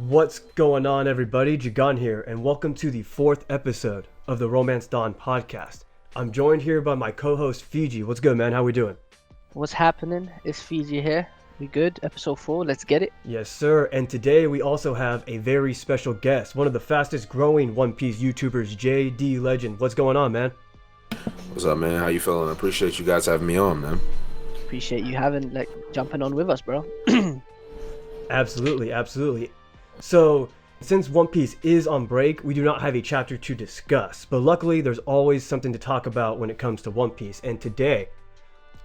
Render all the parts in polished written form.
What's going on, everybody? Jagan here, and welcome to the fourth episode of the Romance Dawn podcast. I'm joined here by my co-host Fiji. What's good, man? How we doing? What's happening? It's Fiji here. We good? Episode 4, let's get it. Yes, sir. And today we also have a very special guest, one of the fastest growing One Piece YouTubers, JD Legend. What's going on, man? What's up, man? How you feeling? I appreciate you guys having me on, man. Appreciate you having jumping on with us, bro. Absolutely. So, since One Piece is on break, we do not have a chapter to discuss, but luckily there's always something to talk about when it comes to One Piece, and today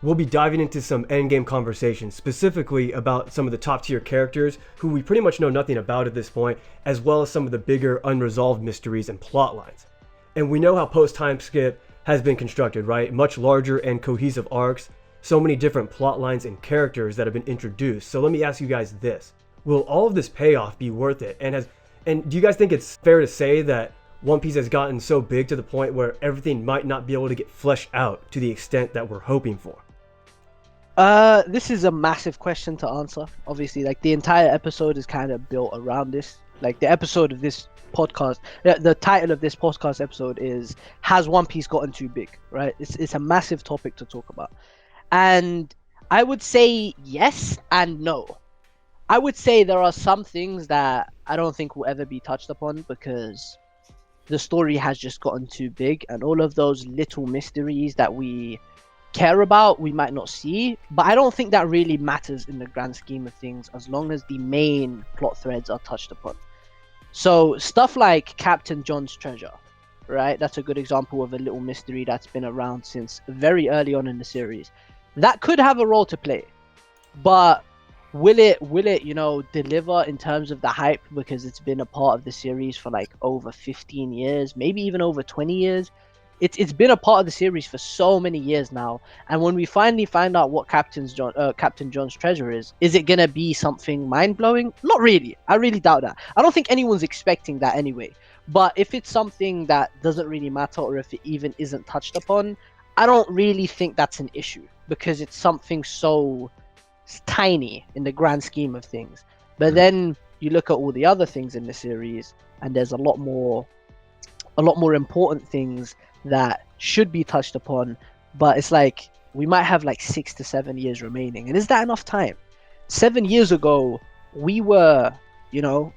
we'll be diving into some endgame conversations, specifically about some of the top tier characters who we pretty much know nothing about at this point, as well as some of the bigger unresolved mysteries and plot lines. And we know how post-time skip has been constructed, right? Much larger and cohesive arcs, so many different plot lines and characters that have been introduced. So let me ask you guys this. Will all of this payoff be worth it? And do you guys think it's fair to say that One Piece has gotten so big to the point where everything might not be able to get fleshed out to the extent that we're hoping for? This is a massive question to answer. Obviously, the entire episode is kind of built around this. The episode of this podcast, the title of this podcast episode is "Has One Piece Gotten Too Big?" Right? It's a massive topic to talk about, and I would say yes and no. I would say there are some things that I don't think will ever be touched upon because the story has just gotten too big, and all of those little mysteries that we care about we might not see, but I don't think that really matters in the grand scheme of things as long as the main plot threads are touched upon. So stuff like Captain John's treasure, right? That's a good example of a little mystery that's been around since very early on in the series. That could have a role to play, but will it deliver in terms of the hype because it's been a part of the series for over 15 years, maybe even over 20 years? It's been a part of the series for so many years now, and when we finally find out what Captain John's treasure is it gonna be something mind-blowing? Not really. I really doubt that. I don't think anyone's expecting that anyway, but if it's something that doesn't really matter, or if it even isn't touched upon, I don't really think that's an issue because it's something so tiny in the grand scheme of things. But then you look at all the other things in the series, and there's a lot more important things that should be touched upon, but it's we might have 6 to 7 years remaining, and is that enough time? 7 years ago we were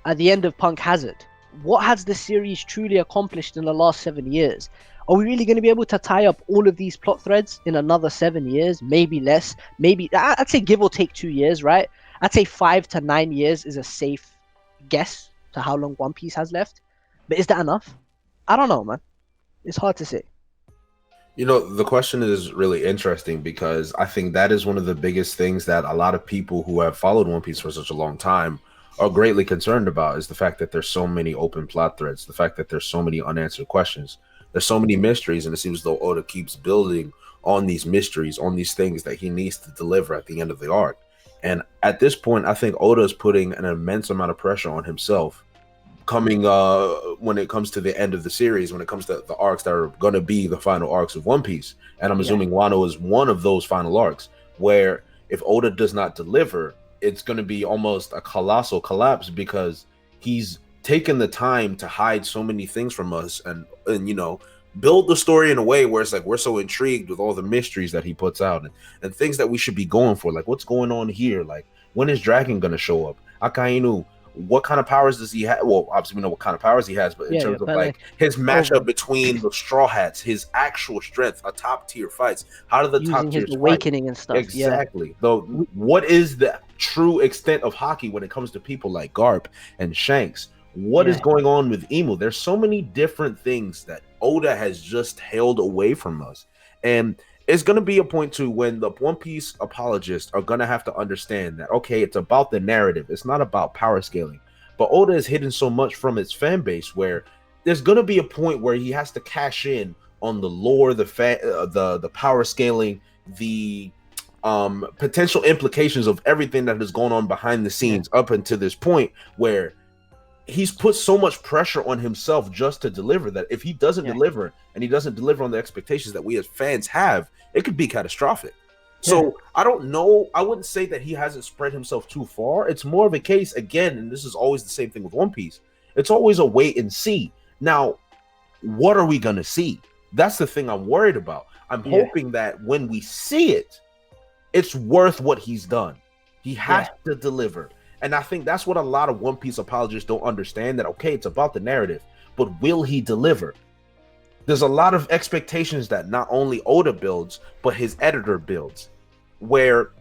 at the end of Punk Hazard. What has the series truly accomplished in the last 7 years? Are we really going to be able to tie up all of these plot threads in another 7 years? Maybe less. Maybe, I'd say give or take 2 years, right? I'd say 5 to 9 years is a safe guess to how long One Piece has left. But is that enough? I don't know, man. It's hard to say. The question is really interesting because I think that is one of the biggest things that a lot of people who have followed One Piece for such a long time are greatly concerned about, is the fact that there's so many open plot threads, the fact that there's so many unanswered questions. There's so many mysteries, and it seems as though Oda keeps building on these mysteries, on these things that he needs to deliver at the end of the arc. And at this point, I think Oda is putting an immense amount of pressure on himself coming when it comes to the end of the series, when it comes to the arcs that are going to be the final arcs of One Piece. And I'm assuming Wano is one of those final arcs, where if Oda does not deliver, it's going to be almost a colossal collapse because he's taken the time to hide so many things from us and build the story in a way where it's we're so intrigued with all the mysteries that he puts out and things that we should be going for, what's going on here, when is Dragon going to show up, Akainu, what kind of powers does he have? Well, obviously we know what kind of powers he has, but in terms of his matchup between the Straw Hats, his actual strength, a top tier fights, how do the top tier awakening and stuff? Exactly. Though, what is the true extent of Haki when it comes to people like Garp and Shanks? What is going on with Emu? There's so many different things that Oda has just held away from us, and it's going to be a point too when the One Piece apologists are going to have to understand that, okay, it's about the narrative. It's not about power scaling. But Oda is hidden so much from its fan base where there's going to be a point where he has to cash in on the lore, the power scaling, the potential implications of everything that has gone on behind the scenes up until this point, where he's put so much pressure on himself just to deliver that if he doesn't deliver, and he doesn't deliver on the expectations that we as fans have, it could be catastrophic. So I don't know. I wouldn't say that he hasn't spread himself too far. It's more of a case, again, and this is always the same thing with One Piece. It's always a wait and see. Now, what are we gonna see? That's the thing I'm worried about. I'm hoping that when we see it, it's worth what he's done. He has to deliver. And I think that's what a lot of One Piece apologists don't understand, that, okay, it's about the narrative, but will he deliver? There's a lot of expectations that not only Oda builds, but his editor builds, where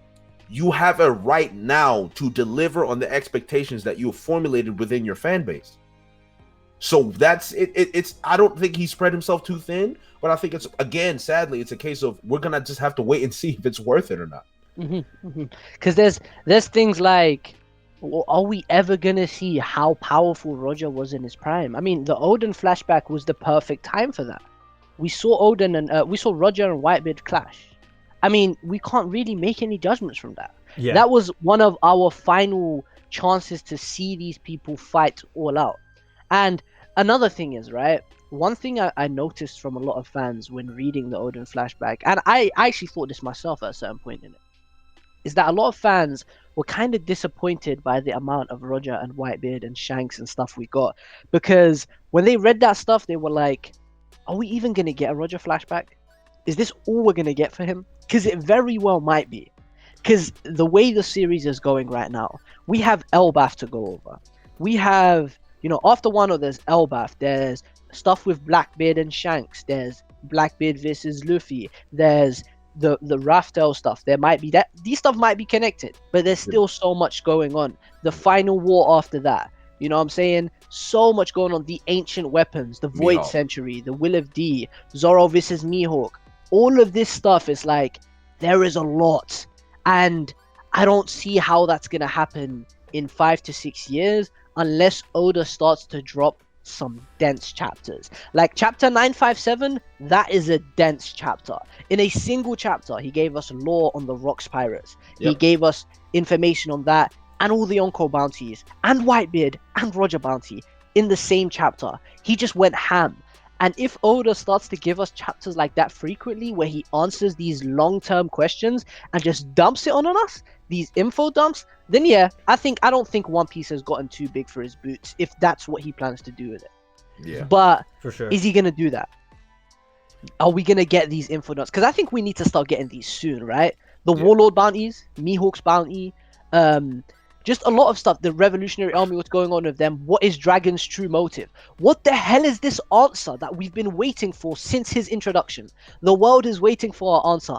you have a right now to deliver on the expectations that you have formulated within your fan base. So that's it. It's I don't think he spread himself too thin, but I think it's, again, sadly, it's a case of we're gonna just have to wait and see if it's worth it or not. Because there's things like, are we ever gonna see how powerful Roger was in his prime? I mean, the Odin flashback was the perfect time for that. We saw Odin and we saw Roger and Whitebeard clash. I mean, we can't really make any judgments from that. Yeah. That was one of our final chances to see these people fight all out. And another thing is, right, one thing I noticed from a lot of fans when reading the Odin flashback, and I actually thought this myself at a certain point in it, is that a lot of fans were kind of disappointed by the amount of Roger and Whitebeard and Shanks and stuff we got. Because when they read that stuff, they were like, are we even going to get a Roger flashback? Is this all we're going to get for him? Because it very well might be. Because the way the series is going right now, we have Elbaf to go over. We have, you know, after Wano, there's Elbaf. There's stuff with Blackbeard and Shanks. There's Blackbeard versus Luffy. There's the Raftel stuff. There might be that. These stuff might be connected, but there's still so much going on. The final war after that. You know what I'm saying? So much going on. The ancient weapons, the Void Century, the Will of D, Zoro versus Mihawk. All of this stuff is like, there is a lot. And I don't see how that's going to happen in 5 to 6 years unless Oda starts to drop some dense chapters. Like chapter 957, that is a dense chapter. In a single chapter, he gave us lore on the Rocks Pirates. He gave us information on that and all the Yonko bounties and Whitebeard and Roger bounty in the same chapter. He just went ham. And if Oda starts to give us chapters like that frequently, where he answers these long-term questions and just dumps it on us, these info dumps, then yeah, I don't think One Piece has gotten too big for his boots, if that's what he plans to do with it. Yeah. But For sure. is he going to do that? Are we going to get these info dumps? Because I think we need to start getting these soon, right? The Warlord bounties, Mihawk's bounty, just a lot of stuff. The Revolutionary Army, what's going on with them? What is Dragon's true motive? What the hell is this answer that we've been waiting for since his introduction? The world is waiting for our answer.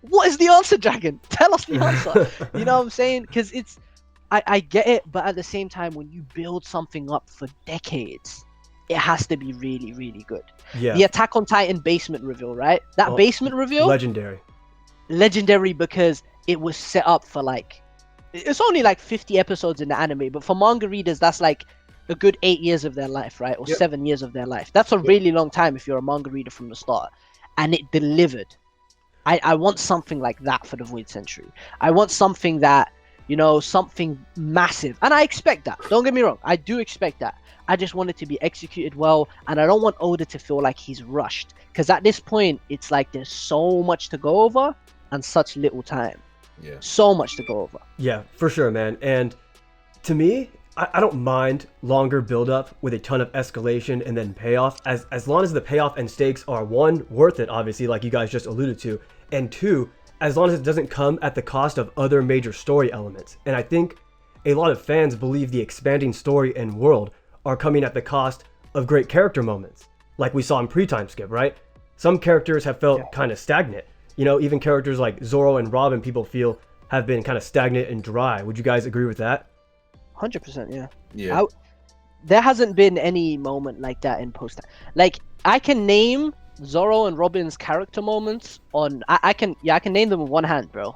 What is the answer, Dragon? Tell us the answer. You know what I'm saying? Because it's, I get it, but at the same time, when you build something up for decades, it has to be really, really good. Yeah. The Attack on Titan basement reveal, right? That basement reveal, legendary because it was set up for like, it's only like 50 episodes in the anime, but for manga readers, that's like a good 8 years of their life, right? Or 7 years of their life. That's a really long time if you're a manga reader from the start. And it delivered. I want something like that for the Void Century. I want something that, you know, something massive. And I expect that. Don't get me wrong. I do expect that. I just want it to be executed well. And I don't want Oda to feel like he's rushed. Because at this point, it's like there's so much to go over and such little time. Yeah. So much to go over. Yeah, for sure, man. And to me, I don't mind longer build-up with a ton of escalation and then payoff, as long as the payoff and stakes are, one, worth it, obviously, like you guys just alluded to, and two, as long as it doesn't come at the cost of other major story elements. And I think a lot of fans believe the expanding story and world are coming at the cost of great character moments, like we saw in pre-time skip, right? Some characters have felt kind of stagnant. You know, even characters like Zoro and Robin, people feel have been kind of stagnant and dry. Would you guys agree with that? 100%, yeah. Yeah. There hasn't been any moment like that in post. Like, I can name Zoro and Robin's character moments on. I can name them with one hand, bro.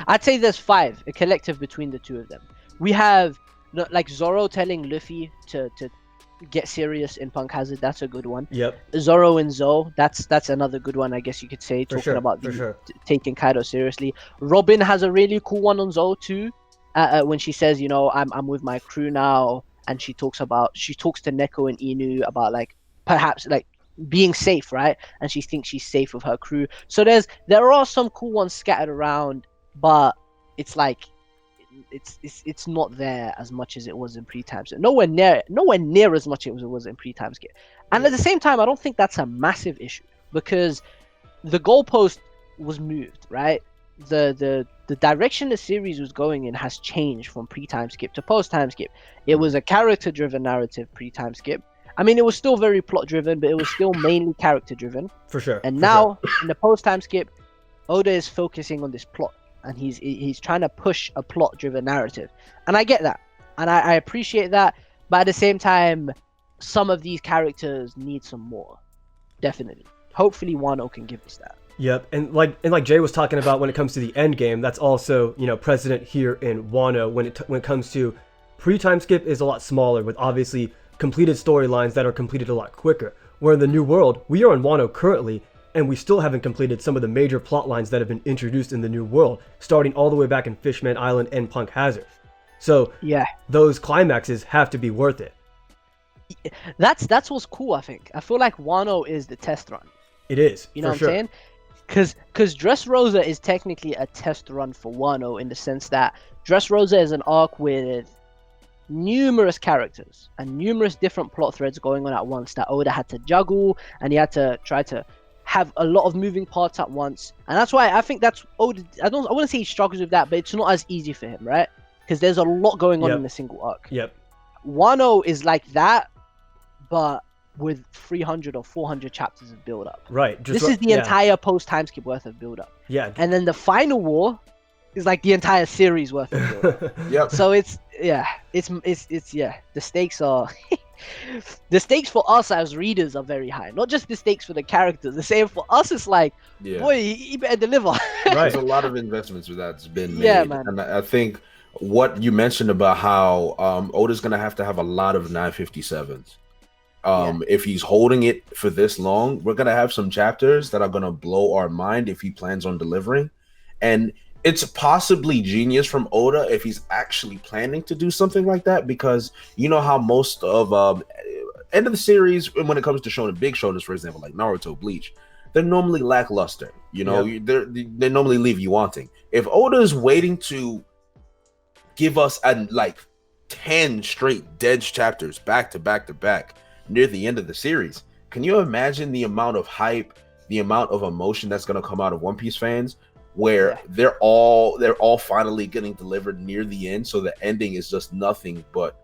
I'd say there's 5, a collective between the two of them. We have like Zoro telling Luffy to get serious in Punk Hazard. That's a good one. Yep. Zoro and Zo. That's another good one, I guess you could say. Talking about taking Kaido seriously. Robin has a really cool one on Zo too. When she says, you know, I'm with my crew now, and she talks to Neko and Inu about like perhaps like being safe, right? And she thinks she's safe with her crew. So there are some cool ones scattered around, but it's like it's not there as much as it was in pre-time skip. Nowhere near as much as it was in pre-time skip. And at the same time, I don't think that's a massive issue because the goalpost was moved, right? The direction the series was going in has changed from pre-time skip to post-time skip. It was a character-driven narrative pre-time skip. I mean, it was still very plot-driven, but it was still mainly character-driven. For sure. And now, in the post-time skip, Oda is focusing on this plot, and he's trying to push a plot-driven narrative. And I get that, and I appreciate that, but at the same time, some of these characters need some more. Definitely. Hopefully Wano can give us that. Yep, and like Jay was talking about when it comes to the end game, that's also, you know, precedent here in Wano when it comes to pre-time skip is a lot smaller with obviously completed storylines that are completed a lot quicker. Where in the New World, we are in Wano currently, and we still haven't completed some of the major plot lines that have been introduced in the New World, starting all the way back in Fishman Island and Punk Hazard. So yeah, those climaxes have to be worth it. That's what's cool, I think. I feel like Wano is the test run. It is, you know what sure. I'm saying? Because Dressrosa is technically a test run for Wano in the sense that Dressrosa is an arc with numerous characters and numerous different plot threads going on at once that Oda had to juggle, and he had to try to have a lot of moving parts at once. And that's why I think that's Oda. I wouldn't say he struggles with that, but it's not as easy for him, right? Because there's a lot going on in a single arc. Yep. Wano is like that, but with 300 or 400 chapters of build up. Right. This is the entire post time skip worth of build up. Yeah. And then the final war is like the entire series worth of build up. Yep. So it's the stakes are the stakes for us as readers are very high. Not just the stakes for the characters. The same for us. It's like, boy, he better deliver. Right. There's a lot of investments that's been made. Yeah, man. And I think what you mentioned about how Oda's gonna have to have a lot of 957s. If he's holding it for this long, we're gonna have some chapters that are gonna blow our mind if he plans on delivering. And it's possibly genius from Oda if he's actually planning to do something like that, because you know how most of end of the series, when it comes to showing big shoulders, for example, like Naruto, Bleach, they're normally lackluster. You know, they normally leave you wanting. If Oda is waiting to give us like 10 straight dead chapters back to back to back near the end of the series, can you imagine the amount of hype, the amount of emotion that's going to come out of One Piece fans, where they're all finally getting delivered near the end, so the ending is just nothing but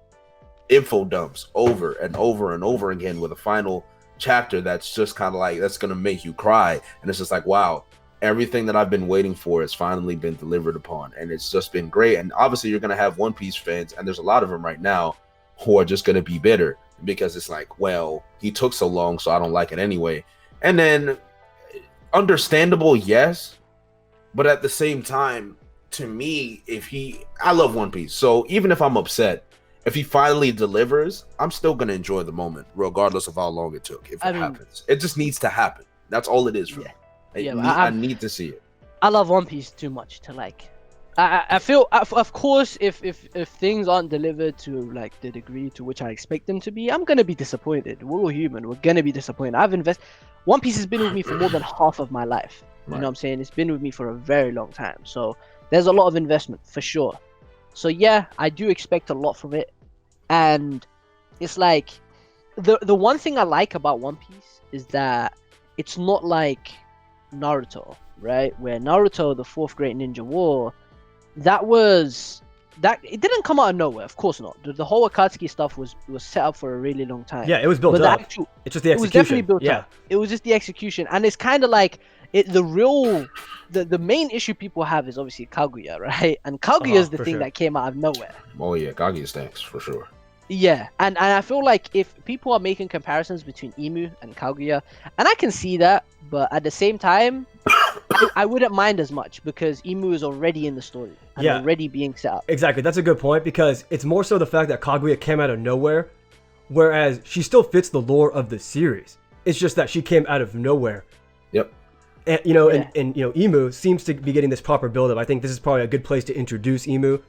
info dumps over and over and over again with a final chapter that's just kind of like, that's going to make you cry. And it's just like, wow, everything that I've been waiting for has finally been delivered upon, and it's just been great. And obviously you're going to have One Piece fans, and there's a lot of them right now who are just going to be bitter because it's like, well, he took so long, so I don't like it anyway. And then understandable, yes, but at the same time, to me, I love One Piece, so even if I'm upset, if he finally delivers, I'm still gonna enjoy the moment, regardless of how long it took. If it happens, it just needs to happen. That's all it is for me. I need to see it. I love One Piece too much to like. I feel, of course, if things aren't delivered to like the degree to which I expect them to be, I'm gonna be disappointed. We're all human. We're gonna be disappointed. One Piece has been with me for more than half of my life. You know what I'm saying? It's been with me for a very long time. So there's a lot of investment for sure. So yeah, I do expect a lot from it. And it's like the one thing I like about One Piece is that it's not like Naruto, right? Where Naruto, the fourth great ninja war, it didn't come out of nowhere. Of course not. The whole Akatsuki stuff was set up for a really long time. Yeah, it was built up. It's just the execution. It was definitely built up. It was just the execution, and it's kind of like the main issue people have is obviously Kaguya, right? And Kaguya is the thing that came out of nowhere. Oh yeah, Kaguya stinks for sure. Yeah, and I feel like if people are making comparisons between Imu and Kaguya, and I can see that, but at the same time, I wouldn't mind as much because Imu is already in the story and already being set up. Exactly, that's a good point, because it's more so the fact that Kaguya came out of nowhere, whereas she still fits the lore of the series. It's just that she came out of nowhere. Yep. And you know, and you know, Imu seems to be getting this proper build-up. I think this is probably a good place to introduce Imu.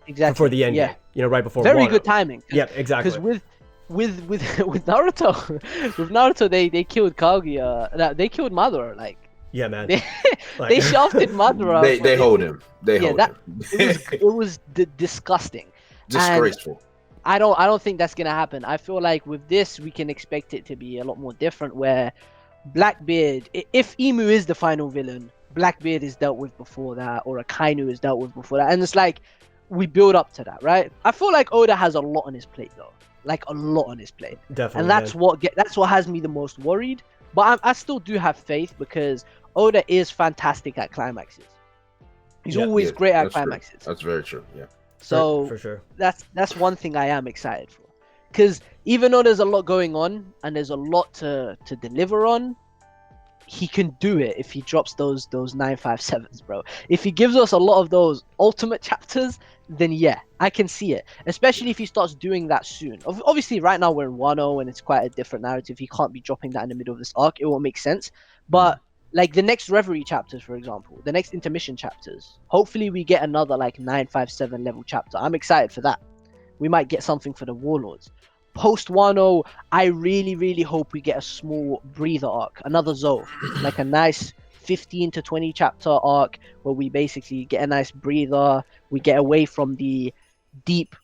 Exactly. For the end game, you know, right before Very Wano. good timing. Yeah, exactly. Because with Naruto, with Naruto, they killed Kaguya. They killed Madara. Like Yeah, man. they Like, they shafted Madara. They hold him. They Yeah, hold that him. it was disgusting. And Disgraceful. I don't think that's gonna happen. I feel like with this we can expect it to be a lot more different. Where Blackbeard, if Emu is the final villain, Blackbeard is dealt with before that, or Akainu is dealt with before that, and it's like we build up to that, right? I feel like Oda has a lot on his plate though, like a lot on his plate, definitely. and that's what has me the most worried. But I still do have faith because Oda is fantastic at climaxes. He's always great at climaxes. That's very true. Yeah. So for sure. That's one thing I am excited for, because even though there's a lot going on and there's a lot to deliver on, he can do it if he drops those 957s, bro. If he gives us a lot of those ultimate chapters, then yeah, I can see it. Especially if he starts doing that soon. Obviously, right now we're in Wano and it's quite a different narrative. He can't be dropping that in the middle of this arc. It won't make sense. But like the next Reverie chapters, for example, the next intermission chapters, hopefully we get another like 957 level chapter. I'm excited for that. We might get something for the Warlords. Post Wano, I really, really hope we get a small breather arc, another Zou, like a nice 15 to 20 chapter arc where we basically get a nice breather. We get away from the deep,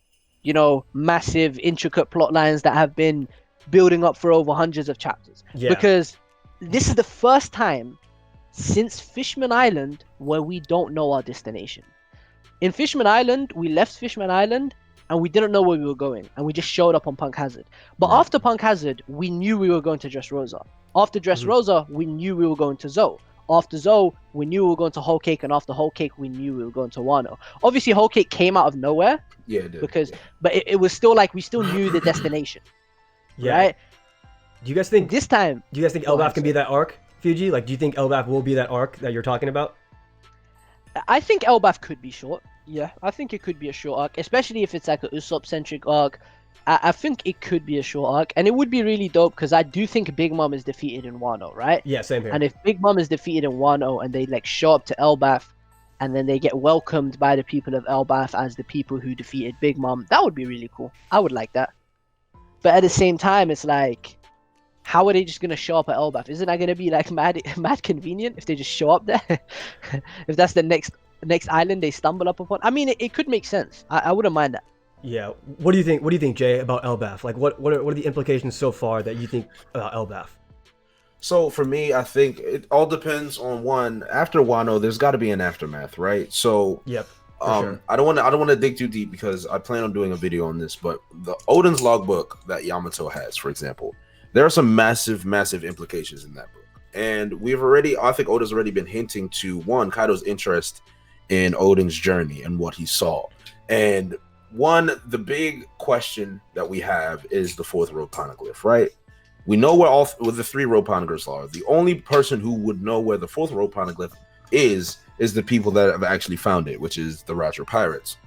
massive, intricate plot lines that have been building up for over hundreds of chapters. Yeah. Because this is the first time since Fishman Island where we don't know our destination. In Fishman Island, we left Fishman Island and we didn't know where we were going, and we just showed up on Punk Hazard. But after Punk Hazard, we knew we were going to Dressrosa. After Dressrosa, we knew we were going to Zou. After Zou, we knew we were going to Whole Cake, and after Whole Cake, we knew we were going to Wano. Obviously, Whole Cake came out of nowhere. Yeah, it did. But it was still like we still knew the destination. Yeah. Right? Do you guys think This time, Do you guys think Elbaf can be that arc, Fuji? Like, do you think Elbaf will be that arc that you're talking about? I think Elbaf could be short. Yeah, I think it could be a short arc, especially if it's like a Usopp-centric arc. I think it could be a short arc, and it would be really dope because I do think Big Mom is defeated in Wano, right? Yeah, same here. And if Big Mom is defeated in Wano and they like show up to Elbaf, and then they get welcomed by the people of Elbaf as the people who defeated Big Mom, that would be really cool. I would like that. But at the same time, it's like, how are they just gonna show up at Elbaf? Isn't that gonna be like mad convenient if they just show up there? If that's the next island they stumble up upon. I mean, it could make sense. I wouldn't mind that. Yeah. What do you think? What do you think, Jay, about Elbaf? Like, what are the implications so far that you think about Elbaf? So for me, I think it all depends on one. After Wano, there's got to be an aftermath, right? So Yep. Sure. I don't want to dig too deep because I plan on doing a video on this. But the Odin's logbook that Yamato has, for example, there are some massive implications in that book, and I think Oda's already been hinting to Kaido's interest in Odin's journey and what he saw. And the big question that we have is the fourth road poneglyph, right? We know where the three road poneglyphs are. The only person who would know where the fourth road poneglyph is the people that have actually found it, which is the Ratchet Pirates.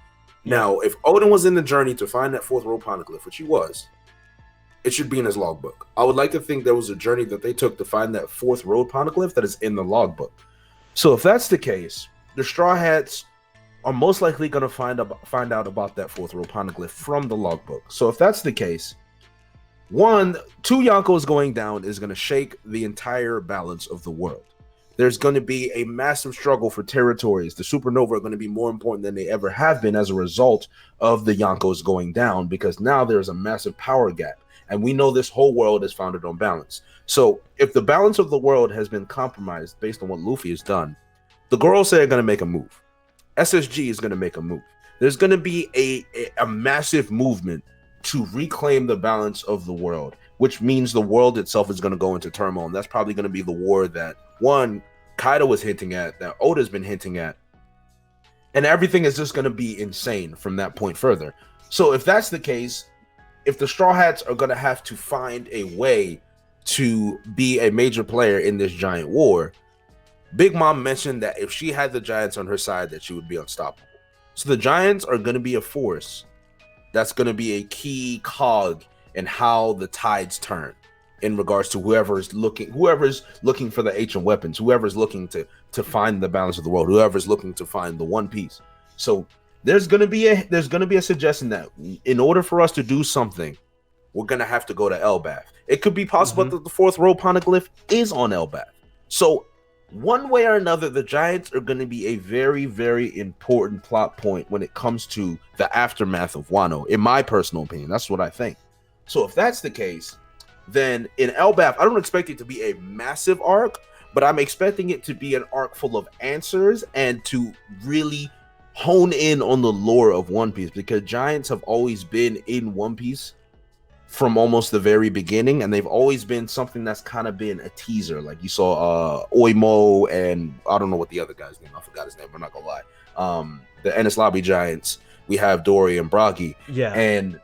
Now, if Odin was in the journey to find that fourth road poneglyph, which he was, it should be in his logbook. I would like to think there was a journey that they took to find that fourth road poneglyph that is in the logbook. So if that's the case, the Straw Hats are most likely going to find out about that fourth road poneglyph from the logbook. So if that's the case, 2 Yonkos going down is going to shake the entire balance of the world. There's going to be a massive struggle for territories. The supernova are going to be more important than they ever have been as a result of the Yonkos going down, because now there's a massive power gap. And we know this whole world is founded on balance. So if the balance of the world has been compromised based on what Luffy has done, the Gorosei are going to make a move. SSG is going to make a move. There's going to be a massive movement to reclaim the balance of the world, which means the world itself is going to go into turmoil. And that's probably going to be the war that Kaido was hinting at, that Oda's been hinting at. And everything is just going to be insane from that point further. So if that's the case, if the Straw Hats are going to have to find a way to be a major player in this giant war, Big Mom mentioned that if she had the Giants on her side, that she would be unstoppable. So the Giants are going to be a force that's going to be a key cog in how the tides turn in regards to whoever's looking for the ancient weapons, whoever's looking to find the balance of the world, whoever's looking to find the One Piece. So there's going to be a suggestion that in order for us to do something we're gonna have to go to Elbaf. It could be possible that the fourth row poneglyph is on Elbaf. So one way or another, the Giants are going to be a very, very important plot point when it comes to the aftermath of Wano, in my personal opinion. That's what I think. So if that's the case, then in Elbaf, I don't expect it to be a massive arc, but I'm expecting it to be an arc full of answers and to really hone in on the lore of One Piece, because Giants have always been in One Piece from almost the very beginning, and they've always been something that's kind of been a teaser. Like you saw Oimo, and I don't know what the other guy's name, I forgot his name, I'm not gonna lie. The Ennis Lobby Giants, we have Dory and Bragi. Yeah. And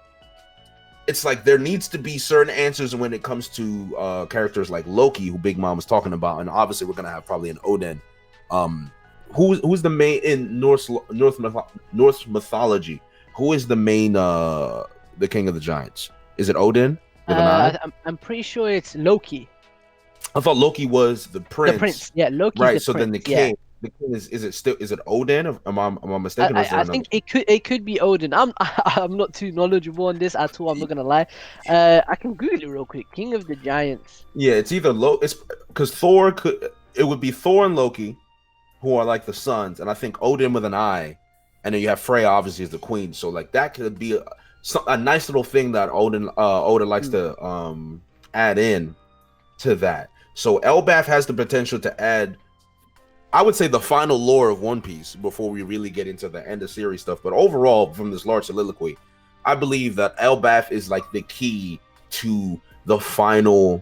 it's like there needs to be certain answers when it comes to characters like Loki, who Big Mom was talking about, and obviously we're gonna have probably an Oden. Who's the main in Norse mythology? Who is the main the king of the Giants? Is it Odin? I'm pretty sure it's Loki. I thought Loki was the prince. The prince, yeah, Loki. Right. The So prince, then the king. Yeah. The king is it Odin? Am I mistaken? I think it could be Odin. I'm not too knowledgeable on this at all. I'm not gonna lie. I can Google it real quick. King of the Giants. Yeah, it's either It's because Thor could. It would be Thor and Loki, who are like the sons, and I think Odin with an I, and then you have Freya obviously as the queen. So like that could be a nice little thing that Odin likes to add in to that. So Elbaf has the potential to add, I would say, the final lore of One Piece before we really get into the end of series stuff. But overall, from this large soliloquy, I believe that Elbaf is like the key to the final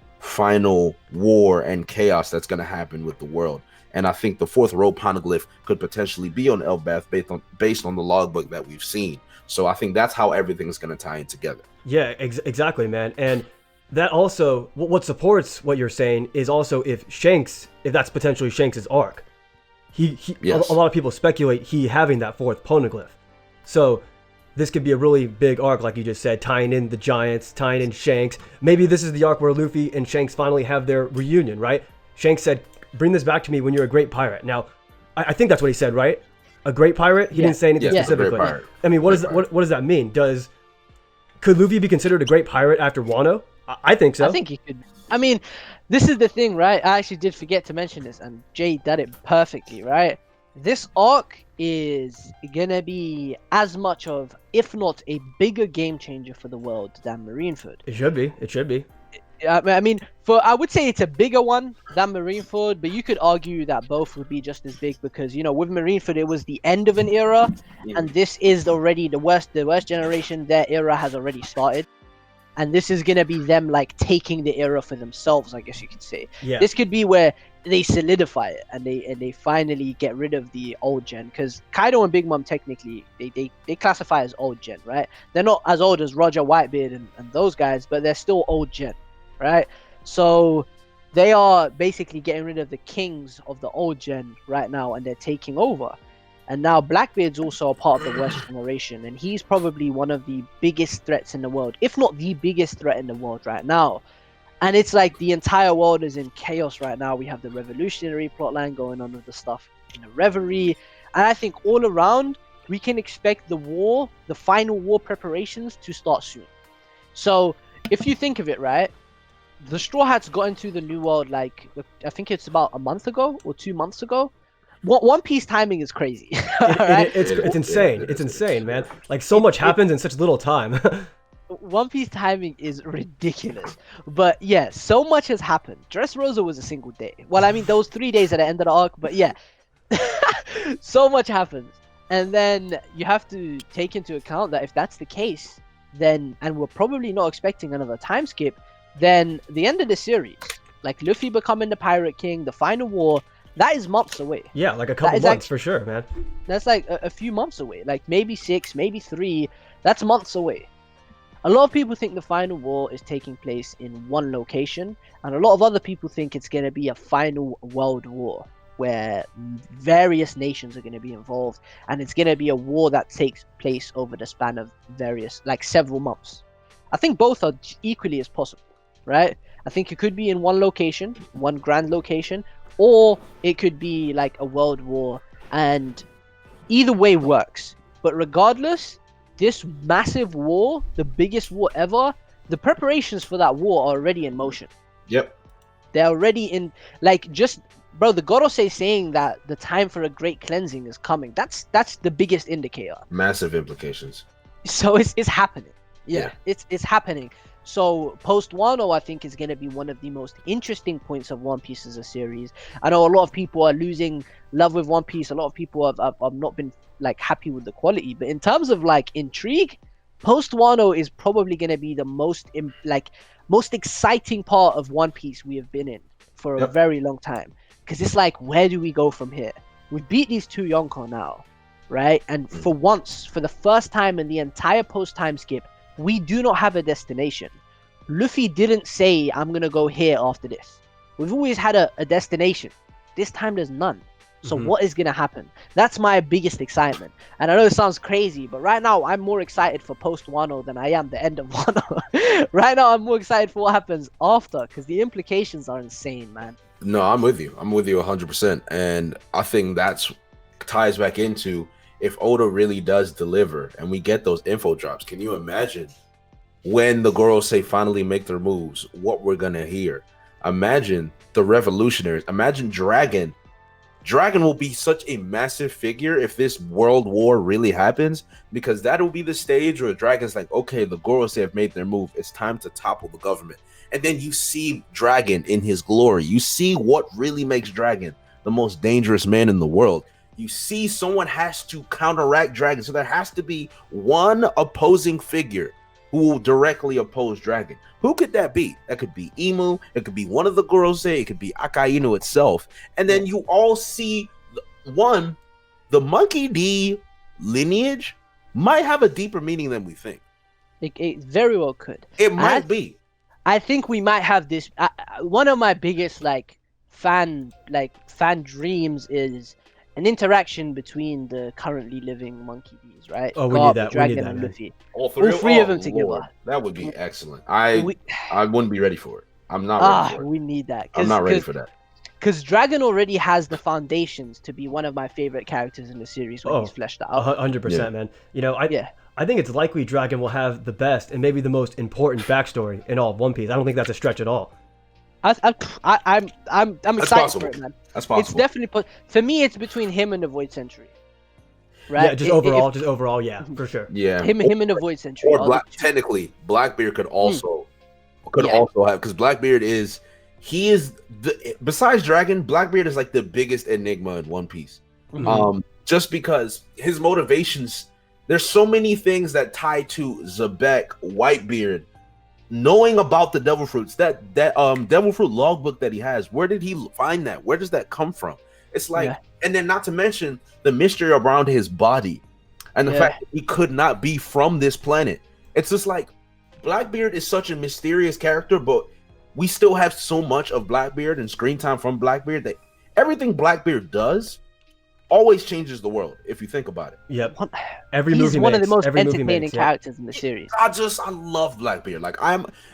war and chaos that's going to happen with the world. And I think the fourth row poneglyph could potentially be on Elbaf based on the logbook that we've seen. So I think that's how everything's going to tie in together. Yeah, exactly, man. And that also, what supports what you're saying is also if that's potentially Shanks' arc. Yes. A lot of people speculate he having that fourth poneglyph. So this could be a really big arc, like you just said, tying in the Giants, tying in Shanks. Maybe this is the arc where Luffy and Shanks finally have their reunion, right? Shanks said, bring this back to me when you're a great pirate. Now, I think that's what he said, right? A great pirate? He didn't say anything specifically. I mean, what does that mean? Could Luffy be considered a great pirate after Wano? I think so. I think he could. I mean, this is the thing, right? I actually did forget to mention this, and Jay did it perfectly, right? This arc is gonna be as much of, if not a bigger game changer for the world than Marineford. It should be. I mean, I would say it's a bigger one than Marineford, but you could argue that both would be just as big because, with Marineford, it was the end of an era, and this is already the worst generation. Their era has already started, and this is gonna be them like taking the era for themselves, I guess you could say. Yeah. This could be where they solidify it and they finally get rid of the old gen, because Kaido and Big Mom technically they classify as old gen, right? They're not as old as Roger Whitebeard and those guys, but they're still old gen. Right, so they are basically getting rid of the kings of the old gen right now, and they're taking over. And now Blackbeard's also a part of the worst generation, and he's probably one of the biggest threats in the world, if not the biggest threat in the world right now. And it's like the entire world is in chaos right now. We have the revolutionary plotline going on with the stuff in the Reverie, and I think all around we can expect the final war preparations to start soon. So if you think of it, right, the Straw Hats got into the New World like, I think it's about a month ago or 2 months ago. One Piece timing is crazy. Right? It's insane. It's insane, man. Like so much happens in such little time. One Piece timing is ridiculous. But yeah, so much has happened. Dressrosa was a single day. Well, I mean, those 3 days at the end of the arc, but yeah. So much happens. And then you have to take into account that if that's the case, then, and we're probably not expecting another time skip, then the end of the series, like Luffy becoming the Pirate King, the final war, that is months away. Yeah, like a couple months for sure, man. That's like a few months away, like maybe 6, maybe 3. That's months away. A lot of people think the final war is taking place in one location, and a lot of other people think it's going to be a final world war where various nations are going to be involved, and it's going to be a war that takes place over the span of several months. I think both are equally as possible. Right? I think it could be in one location, one grand location, or it could be like a world war, and either way works. But regardless, this massive war, the biggest war ever, the preparations for that war are already in motion. Yep. They're already in, like, just, bro, the Gorosei saying that the time for a great cleansing is coming. That's the biggest indicator. Massive implications. So it's happening. Yeah. It's happening. So post Wano, I think, is going to be one of the most interesting points of One Piece as a series. I know a lot of people are losing love with One Piece. A lot of people have not been like happy with the quality. But in terms of like intrigue, post Wano is probably going to be the most exciting part of One Piece we have been in for a very long time. Because it's like, where do we go from here? We beat these two Yonko now, right? And for once, for the first time in the entire post time skip, we do not have a destination. Luffy didn't say, I'm going to go here after this. We've always had a destination. This time there's none. So what is going to happen? That's my biggest excitement. And I know it sounds crazy, but right now I'm more excited for post Wano than I am the end of Wano. Right now I'm more excited for what happens after, because the implications are insane, man. No, I'm with you. I'm with you 100%. And I think that's ties back into, if Oda really does deliver and we get those info drops, can you imagine when the Gorosei finally make their moves, what we're going to hear? Imagine the revolutionaries. Imagine Dragon. Dragon will be such a massive figure if this world war really happens, because that will be the stage where Dragon's like, okay, the Gorosei have made their move. It's time to topple the government. And then you see Dragon in his glory. You see what really makes Dragon the most dangerous man in the world. You see someone has to counteract Dragon. So there has to be one opposing figure who will directly oppose Dragon. Who could that be? That could be Imu. It could be one of the Gorosei. It could be Akainu itself. And then you all see, the Monkey D lineage might have a deeper meaning than we think. It very well could. It might be. I think we might have this. One of my biggest fan dreams is an interaction between the currently living Monkey D's, right? Oh, we Garp, need that. Dragon, We need that, and man. Luffy. All three of them Lord, together. that would be excellent. I wouldn't be ready for it. I'm not ready for it. We need that. I'm not ready for that. Because Dragon already has the foundations to be one of my favorite characters in the series when he's fleshed out. 100%, man. You know, I think it's likely Dragon will have the best and maybe the most important backstory in all of One Piece. I don't think that's a stretch at all. I'm excited for it, man. That's possible. It's definitely for me. It's between him and the Void Century. Right? Yeah, just overall, yeah, for sure. Yeah. Him and the Void Century. Or technically, Blackbeard could also have, because Blackbeard is besides Dragon, Blackbeard is like the biggest enigma in One Piece. Just because his motivations, there's so many things that tie to Zebek, Whitebeard, knowing about the devil fruits, that devil fruit logbook that he has. Where did he find that? Where does that come from? It's like, and then not to mention the mystery around his body and the fact that he could not be from this planet. It's just like, Blackbeard is such a mysterious character, but we still have so much of Blackbeard and screen time from Blackbeard that everything Blackbeard does always changes the world, if you think about it. Yep. He's one of the most entertaining characters in the series. I love Blackbeard. Like,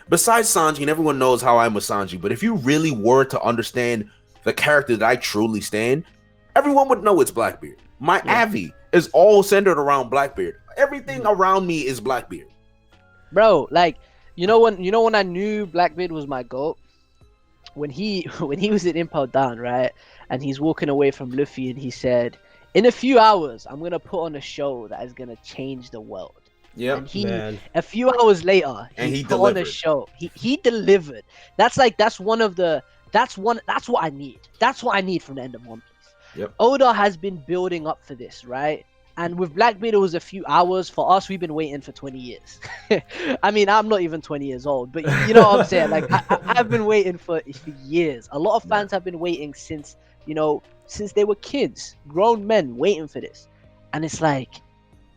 besides Sanji, and everyone knows how I'm with Sanji, but if you really were to understand the character that I truly stand, everyone would know it's Blackbeard. My Avi is all centered around Blackbeard. Everything around me is Blackbeard. Bro, like, you know when I knew Blackbeard was my GOAT? When he was in Impel Down, right? And he's walking away from Luffy and he said, in a few hours, I'm going to put on a show that is going to change the world. Yeah. And a few hours later, he put on a show. He delivered. That's what I need. That's what I need from the end of One Piece. Yep. Oda has been building up for this, right? And with Blackbeard, it was a few hours. For us, we've been waiting for 20 years. I mean, I'm not even 20 years old, but you know what I'm saying? Like, I've been waiting for years. A lot of fans have been waiting since they were kids, grown men waiting for this. And it's like,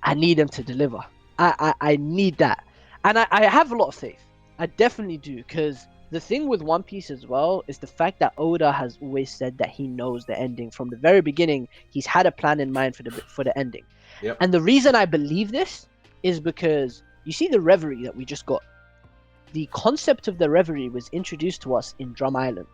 I need them to deliver. I need that. And I have a lot of faith. I definitely do, because the thing with One Piece as well is the fact that Oda has always said that he knows the ending. From the very beginning, he's had a plan in mind for the ending. Yep. And the reason I believe this is because you see the Reverie that we just got. The concept of the Reverie was introduced to us in Drum Island.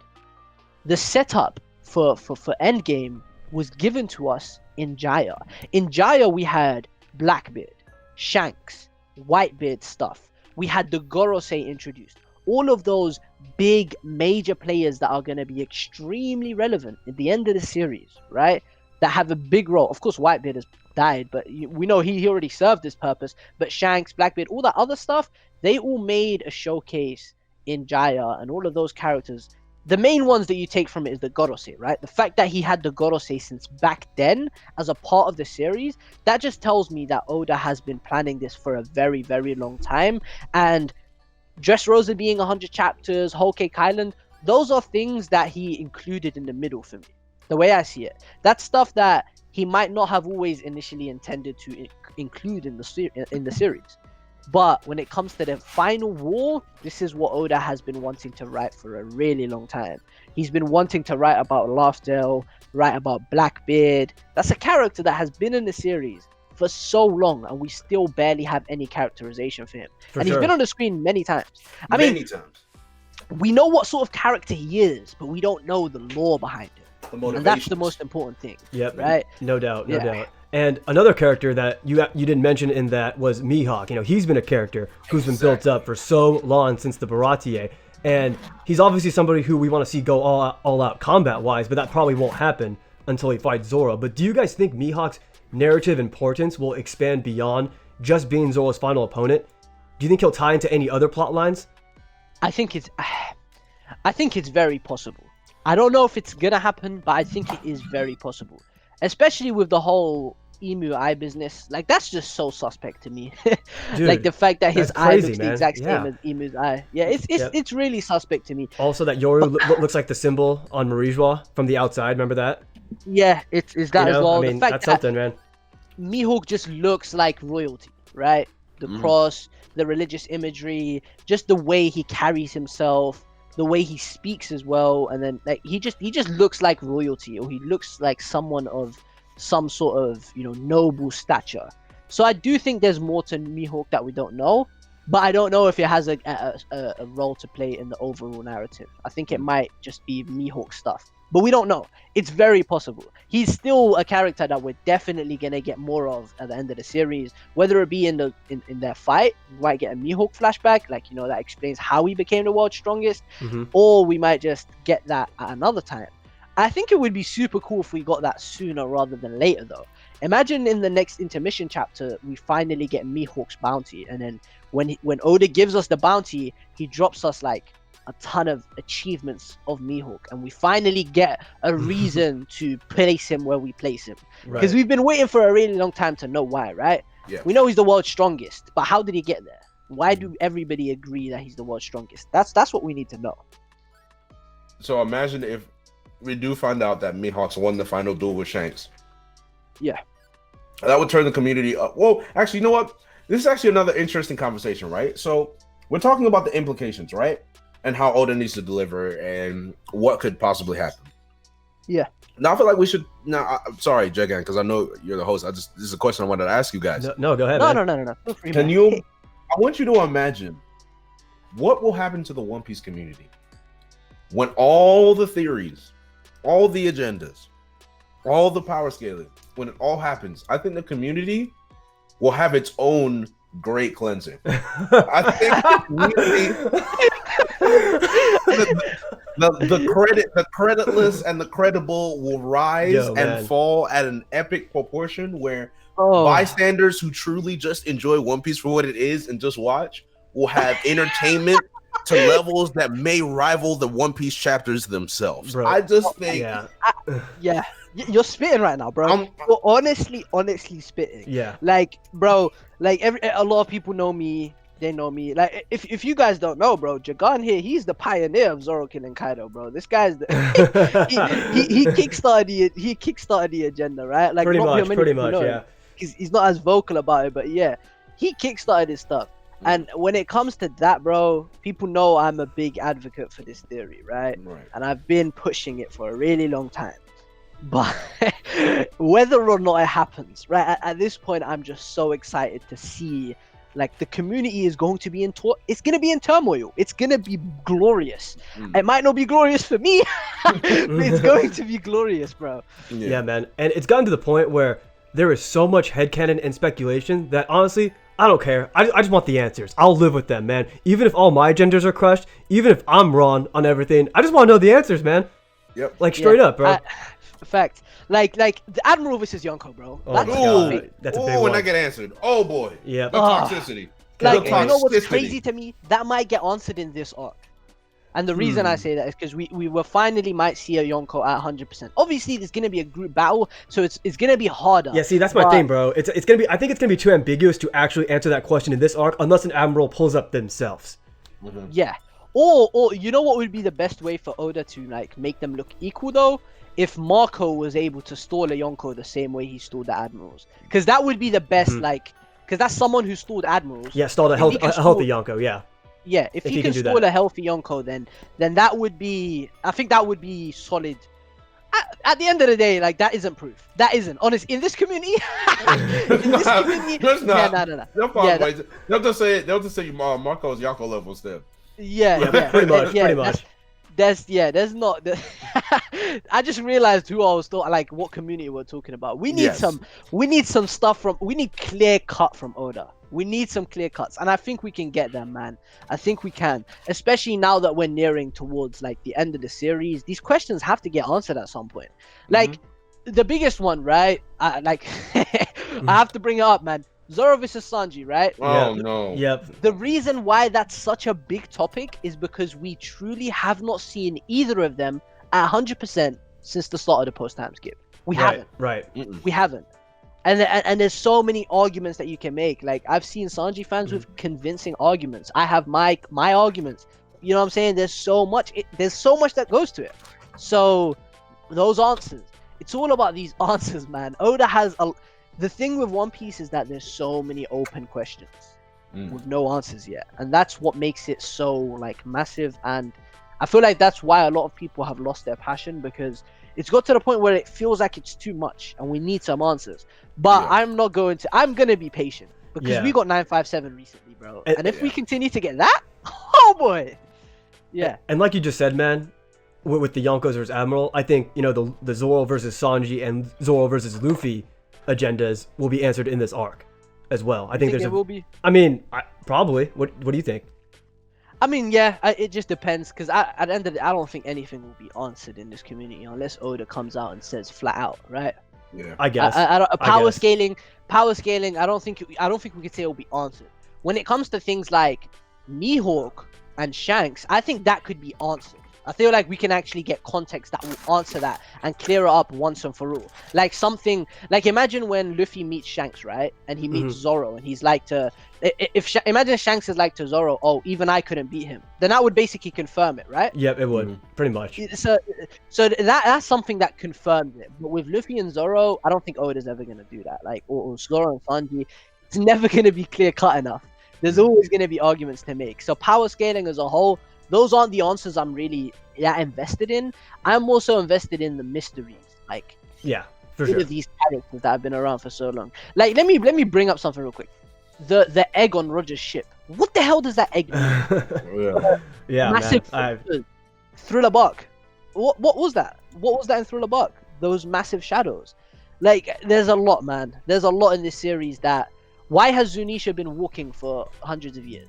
The setup for Endgame was given to us in Jaya. In Jaya, we had Blackbeard, Shanks, Whitebeard stuff. We had the Gorosei introduced. All of those big major players that are going to be extremely relevant at the end of the series, right? That have a big role. Of course, Whitebeard has died, but we know he already served his purpose. But Shanks, Blackbeard, all that other stuff, they all made a showcase in Jaya, and all of those characters. The main ones that you take from it is the Gorosei, right? The fact that he had the Gorosei since back then as a part of the series, that just tells me that Oda has been planning this for a very, very long time. And Dressrosa being 100 chapters, Whole Cake Island, those are things that he included in the middle for me. The way I see it, that's stuff that he might not have always initially intended to include in the series. But when it comes to the final war, this is what Oda has been wanting to write for a really long time. He's been wanting to write about Laughdale, write about Blackbeard. That's a character that has been in the series for so long, and we still barely have any characterization for him. He's been on the screen many times. I mean, we know what sort of character he is, but we don't know the lore behind it. And that's the most important thing. Yep. Right? No doubt. And another character that you didn't mention in that was Mihawk. You know, he's been a character who's been built up for so long since the Baratie. And he's obviously somebody who we want to see go all out combat-wise, but that probably won't happen until he fights Zoro. But do you guys think Mihawk's narrative importance will expand beyond just being Zoro's final opponent? Do you think he'll tie into any other plot lines? I think it's very possible. I don't know if it's gonna happen, but I think it is very possible. Especially with the whole Emu eye business. Like, that's just so suspect to me. Dude, like the fact that his eye looks the exact same as Emu's eye. Yeah, it's really suspect to me. Also, that Yoru looks like the symbol on Marijois from the outside. Remember that? Yeah, it's that as well. I mean, the fact that's something, man. Mihawk just looks like royalty, right? The cross, the religious imagery, just the way he carries himself, the way he speaks as well, and then like he just looks like royalty, or he looks like someone of some sort of, you know, noble stature. So I do think there's more to Mihawk that we don't know, but I don't know if it has a role to play in the overall narrative. I think it might just be Mihawk stuff, but we don't know. It's very possible. He's still a character that we're definitely gonna get more of at the end of the series, whether it be in their fight. We might get a Mihawk flashback, like, you know, that explains how he became the world's strongest, or we might just get that at another time. I think it would be super cool if we got that sooner rather than later, though. Imagine in the next intermission chapter, we finally get Mihawk's bounty, and then when Oda gives us the bounty, he drops us like a ton of achievements of Mihawk, and we finally get a reason to place him where we place him. Because we've been waiting for a really long time to know why, right? Yeah. We know he's the world's strongest, but how did he get there? Why do everybody agree that he's the world's strongest? That's what we need to know. So imagine if we do find out that Mihawk's won the final duel with Shanks. Yeah. That would turn the community up. Well, actually, you know what? This is actually another interesting conversation, right? So we're talking about the implications, right? And how Oda needs to deliver and what could possibly happen. Yeah. Now I feel like we should. Now, I'm sorry, Jagan, because I know you're the host. This is a question I wanted to ask you guys. No, go ahead. No. Feel free, Can you? I want you to imagine what will happen to the One Piece community when all the theories, all the agendas, all the power scaling, when it all happens. I think the community will have its own great cleansing. I think the creditless and the credible will rise and fall at an epic proportion where bystanders who truly just enjoy One Piece for what it is and just watch will have entertainment to levels that may rival the One Piece chapters themselves. Bro, I just think you're spitting right now, bro. You're honestly spitting. Yeah. Like, bro, like a lot of people know me. They know me. Like, if you guys don't know, bro, Jagan here, he's the pioneer of Zoro killing Kaido, bro. This guy's he kickstarted the agenda, right? Like, pretty much, yeah. He's not as vocal about it, but yeah, he kickstarted his stuff. And when it comes to that, bro, people know I'm a big advocate for this theory, right? And I've been pushing it for a really long time. But whether or not it happens, right, at this point, I'm just so excited to see, like, the community is going to be it's going to be in turmoil. It's going to be glorious. It might not be glorious for me, but it's going to be glorious, bro. Yeah, man. And it's gotten to the point where there is so much headcanon and speculation that, honestly, I don't care. I just want the answers. I'll live with them, man. Even if all my genders are crushed, even if I'm wrong on everything, I just want to know the answers, man. Yep. Like straight up, bro. Fact. Like the Admiral versus Yonko, bro. Oh That's my like God. That's a big and one. that get answered. Oh boy. Yep. The toxicity. Like, The you know what's toxicity. crazy to me? That might get answered in this arc. And the reason I say that is because we will finally might see a Yonko at 100%. Obviously, there's gonna be a group battle, so it's gonna be harder. Yeah, see, that's my thing, bro. It's gonna be. I think it's gonna be too ambiguous to actually answer that question in this arc, unless an admiral pulls up themselves. Mhm. Yeah. Or you know what would be the best way for Oda to like make them look equal though? If Marco was able to stall a Yonko the same way he stalled the admirals, because that would be the best. Like, because that's someone who stalled admirals. Yeah, stalled a healthy Yonko. Yeah. Yeah, if he can do stall that. a healthy Yonko, then that would be. I think that would be solid. At the end of the day, like that isn't proof. That isn't honest in this community. In this community, That's not. Yeah, no. They'll find ways. They'll just say Marco's Yonko level still. Yeah, pretty much. There's not. I just realized who I was like what community we're talking about. We need some stuff from. We need clear cut from Oda. We need some clear cuts, and I think we can get them, man. I think we can, especially now that we're nearing towards like the end of the series. These questions have to get answered at some point. Like the biggest one, right? I have to bring it up, man. Zoro versus Sanji, right? Oh no. Yep. The reason why that's such a big topic is because we truly have not seen either of them at 100% since the start of the post-time skip. We haven't. Right. We haven't. And there's so many arguments that you can make. Like I've seen Sanji fans with convincing arguments. I have my arguments. You know what I'm saying? There's so much that goes to it. So those answers. It's all about these answers, man. Oda has the thing with One Piece is that there's so many open questions with no answers yet, and that's what makes it so like massive. And I feel like that's why a lot of people have lost their passion, because it's got to the point where it feels like it's too much and we need some answers. But I'm gonna be patient, because we got 957 recently, bro. And if we continue to get that, oh boy. Yeah. And like you just said, man, with the Yonkos versus Admiral, I think, you know, the Zoro versus Sanji and Zoro versus Luffy agendas will be answered in this arc as well. I think there will be. I mean, probably. What do you think? I mean, yeah, it just depends, because at the end of the day, I don't think anything will be answered in this community unless Oda comes out and says flat out, right? Yeah. I guess. Power scaling. I don't think we could say it will be answered. When it comes to things like Mihawk and Shanks, I think that could be answered. I feel like we can actually get context that will answer that and clear it up once and for all. Like something like, imagine when Luffy meets Shanks, right? And he meets Zoro, and he's like imagine Shanks is like to Zoro, oh, even I couldn't beat him. Then that would basically confirm it, right? Yep, it would. Pretty much. So that's something that confirms it. But with Luffy and Zoro, I don't think Oda's ever gonna do that. Like, or Zoro and Sanji, it's never gonna be clear cut enough. There's always gonna be arguments to make. So power scaling as a whole, those aren't the answers I'm really that invested in. I'm also invested in the mysteries, like for sure. These characters that have been around for so long. Like, let me bring up something real quick. The egg on Roger's ship. What the hell does that egg mean? Massive man. Thriller bark. What was that? What was that in Thriller bark? Those massive shadows. Like, there's a lot, man. There's a lot in this series that. Why has Zunisha been walking for hundreds of years?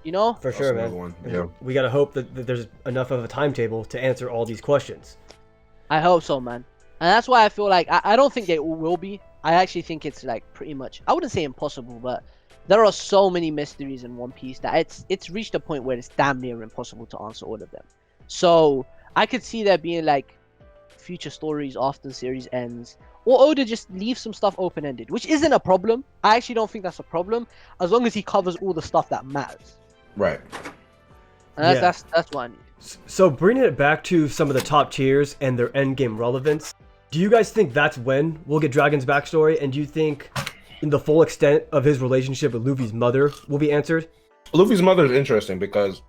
You know? For sure, man. Yeah. We gotta hope that there's enough of a timetable to answer all these questions. I hope so, man. And that's why I feel like I don't think they will be. I actually think it's like pretty much, I wouldn't say impossible, but there are so many mysteries in One Piece that it's reached a point where it's damn near impossible to answer all of them. So I could see there being like future stories after the series ends, or Oda just leaves some stuff open-ended, which isn't a problem. I actually don't think that's a problem, as long as he covers all the stuff that matters. Right. And that's what I need. So bringing it back to some of the top tiers and their endgame relevance, do you guys think that's when we'll get Dragon's backstory? And do you think the full extent of his relationship with Luffy's mother will be answered? Luffy's mother is interesting because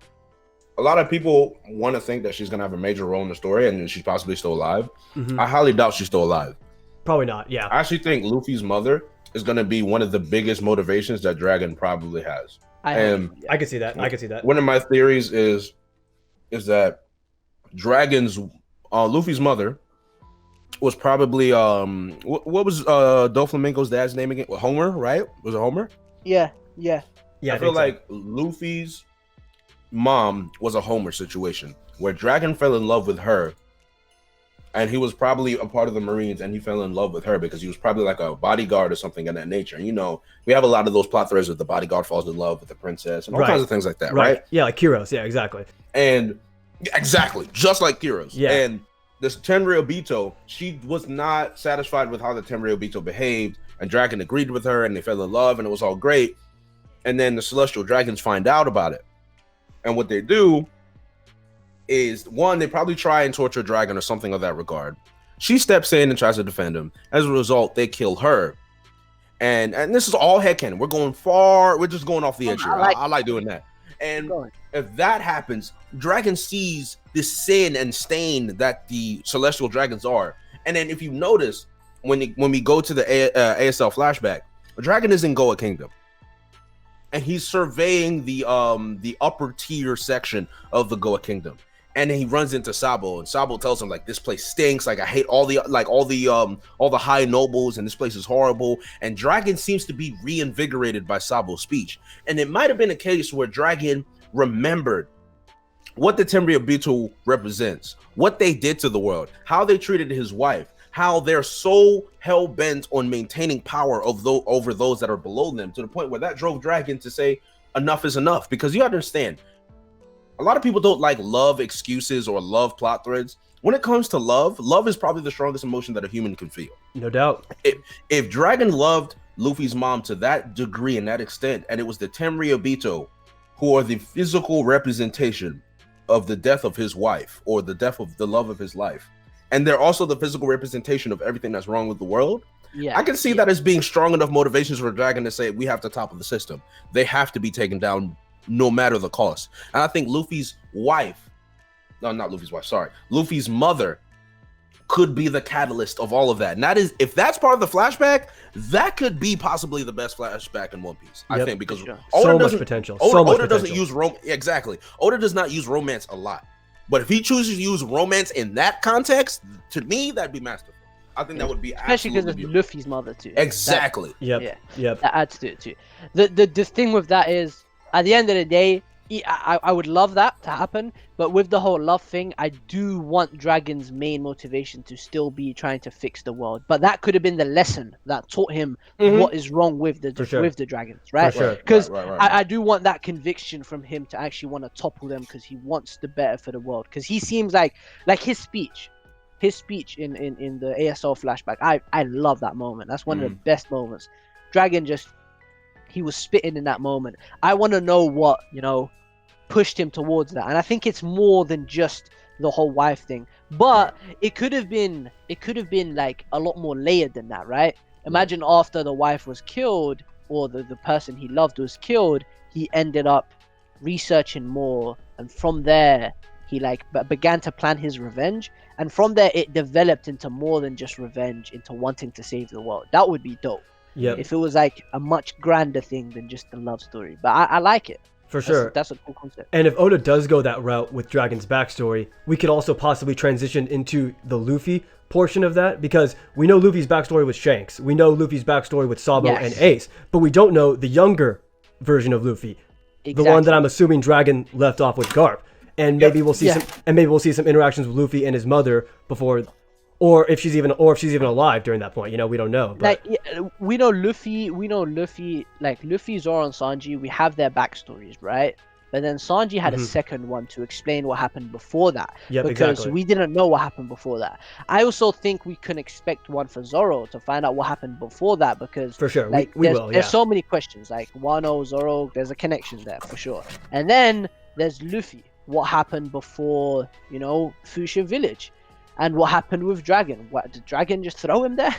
a lot of people want to think that she's going to have a major role in the story and she's possibly still alive. I highly doubt she's still alive. Probably not, yeah. I actually think Luffy's mother is going to be one of the biggest motivations that Dragon probably has. I can see that. I can see that. One of my theories is that Dragon's Luffy's mother was probably what was Doflamingo's dad's name again? Homer, right? Was it Homer? Yeah. Yeah, I feel think so. like Luffy's mom was a Homer situation where Dragon fell in love with her, and he was probably a part of the Marines, and he fell in love with her because he was probably like a bodyguard or something of that nature. And, you know, we have a lot of those plot threads with the bodyguard falls in love with the princess and all kinds of things like that, right? Yeah, like heroes. Yeah, exactly. And exactly, just like Kiro's. Yeah. And this Tenryubito, she was not satisfied with how the Tenryubito behaved, and Dragon agreed with her, and they fell in love, and it was all great. And then the Celestial Dragons find out about it. And what they do is, one, they probably try and torture Dragon or something of that regard. She steps in and tries to defend him. As a result, they kill her. And this is all headcanon. We're going far. We're just going off the edge here. I like doing that. And if that happens, Dragon sees this sin and stain that the Celestial Dragons are. And then if you notice, when we go to the ASL flashback, Dragon is in Goa Kingdom. And he's surveying the upper tier section of the Goa Kingdom. And then he runs into Sabo, and Sabo tells him, like, this place stinks. Like, I hate all the high nobles, and this place is horrible. And Dragon seems to be reinvigorated by Sabo's speech. And it might have been a case where Dragon remembered what the Tenryubito represents, what they did to the world, how they treated his wife, how they're so hell-bent on maintaining power over those that are below them, to the point where that drove Dragon to say, enough is enough. Because you understand, a lot of people don't like love excuses or love plot threads. When it comes to love is probably the strongest emotion that a human can feel. No doubt. If Dragon loved Luffy's mom to that degree and that extent, and it was the Tenryubito who are the physical representation of the death of his wife, or the death of the love of his life, and they're also the physical representation of everything that's wrong with the world, I can see that as being strong enough motivations for Dragon to say, we have to topple the system. They have to be taken down no matter the cost. And I think Luffy's mother could be the catalyst of all of that. And that is, if that's part of the flashback, that could be possibly the best flashback in One Piece. I think, because so much potential. Oda doesn't use exactly. Oda does not use romance a lot. But if he chooses to use romance in that context, to me, that'd be masterful. I think that would be especially because of Luffy's mother too. Exactly. Yep. That adds to it too. The thing with that is, at the end of the day, I would love that to happen, but with the whole love thing, I do want Dragon's main motivation to still be trying to fix the world. But that could have been the lesson that taught him what is wrong with the dragons, right? Because I do want that conviction from him to actually want to topple them, because he wants the better for the world. Because he seems like his speech in the ASL flashback, I love that moment. That's one of the best moments. Dragon he was spitting in that moment. I want to know what, pushed him towards that. And I think it's more than just the whole wife thing. But it could have been like a lot more layered than that, right? Imagine after the wife was killed, or the person he loved was killed, he ended up researching more, and from there he began to plan his revenge, and from there it developed into more than just revenge, into wanting to save the world. That would be dope. If it was like a much grander thing than just the love story. But I like it. For sure. That's a cool concept. And if Oda does go that route with Dragon's backstory, we could also possibly transition into the Luffy portion of that, because we know Luffy's backstory with Shanks. We know Luffy's backstory with Sabo and Ace, but we don't know the younger version of Luffy. The one that I'm assuming Dragon left off with Garp. And maybe we'll see some interactions with Luffy and his mother before, or if she's even alive during that point. We don't know. But we know Luffy, like Luffy, Zoro, and Sanji, we have their backstories, right? But then Sanji had a second one to explain what happened before that. Because we didn't know what happened before that. I also think we can expect one for Zoro to find out what happened before that, because for sure, there's so many questions. Like Wano, Zoro, there's a connection there for sure. And then there's Luffy. What happened before, Fuchsia Village? And what happened with Dragon? What, did Dragon just throw him there?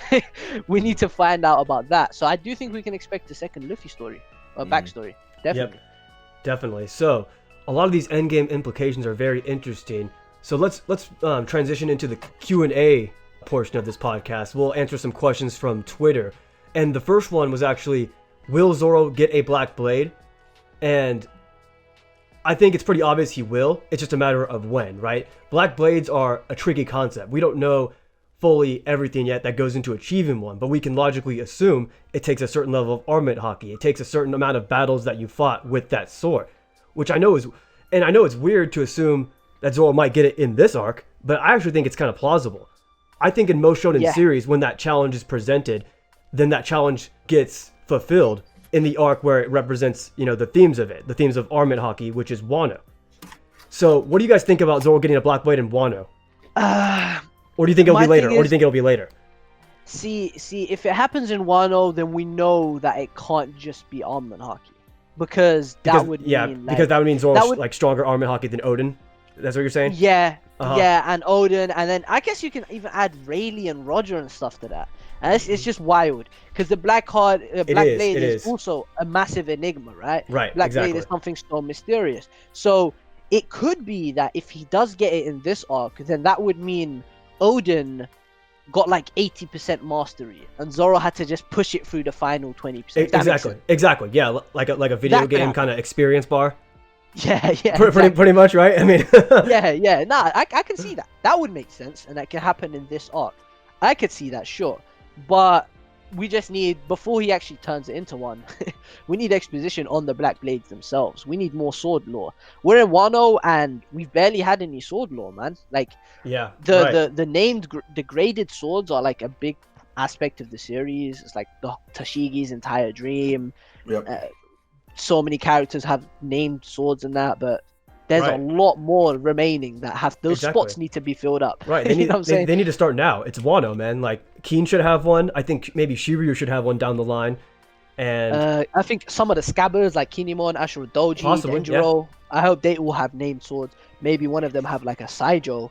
We need to find out about that. So I do think we can expect a second Luffy story, or backstory. Definitely. Yep. Definitely. So a lot of these endgame implications are very interesting. So let's transition into the Q&A portion of this podcast. We'll answer some questions from Twitter. And the first one was actually, will Zoro get a black blade? And I think it's pretty obvious he will. It's just a matter of when, right? Black blades are a tricky concept. We don't know fully everything yet that goes into achieving one, but we can logically assume it takes a certain level of armament hockey. It takes a certain amount of battles that you fought with that sword, which I know it's weird to assume that Zoro might get it in this arc, but I actually think it's kind of plausible. I think in most shonen series, when that challenge is presented, then that challenge gets fulfilled in the arc where it represents, the themes of it, the themes of armament hockey, which is Wano. So what do you guys think about Zoro getting a black blade in Wano? Or do you think it'll be later? See, if it happens in Wano, then we know that it can't just be armament hockey, because that would mean Zoro's stronger armament hockey than Odin. That's what you're saying? Yeah, and Odin, and then I guess you can even add Rayleigh and Roger and stuff to that. And it's just wild, because the Black Blade is also a massive enigma, right? Right, Black Blade is something so mysterious. So it could be that if he does get it in this arc, then that would mean Odin got 80% mastery, and Zoro had to just push it through the final 20%. Exactly. Yeah, like a video game kind of experience bar. Yeah. Pretty much, right? I mean. yeah. Nah, I can see that. That would make sense, and that can happen in this arc. I could see that, sure, but we just need, before he actually turns it into one, we need exposition on the Black Blades themselves. We need more sword lore. We're in Wano, and we've barely had any sword lore, man. The named degraded swords are a big aspect of the series. It's like the Tashigi's entire dream. Yep. So many characters have named swords and that, but there's a lot more remaining that have those spots need to be filled up. Right. They need to start now. It's Wano, man. Keen should have one. I think maybe Shiryu should have one down the line. And I think some of the scabbards like Kinemon, Ashura-doji, Denjiro, I hope they all have named swords. Maybe one of them have a Saijo.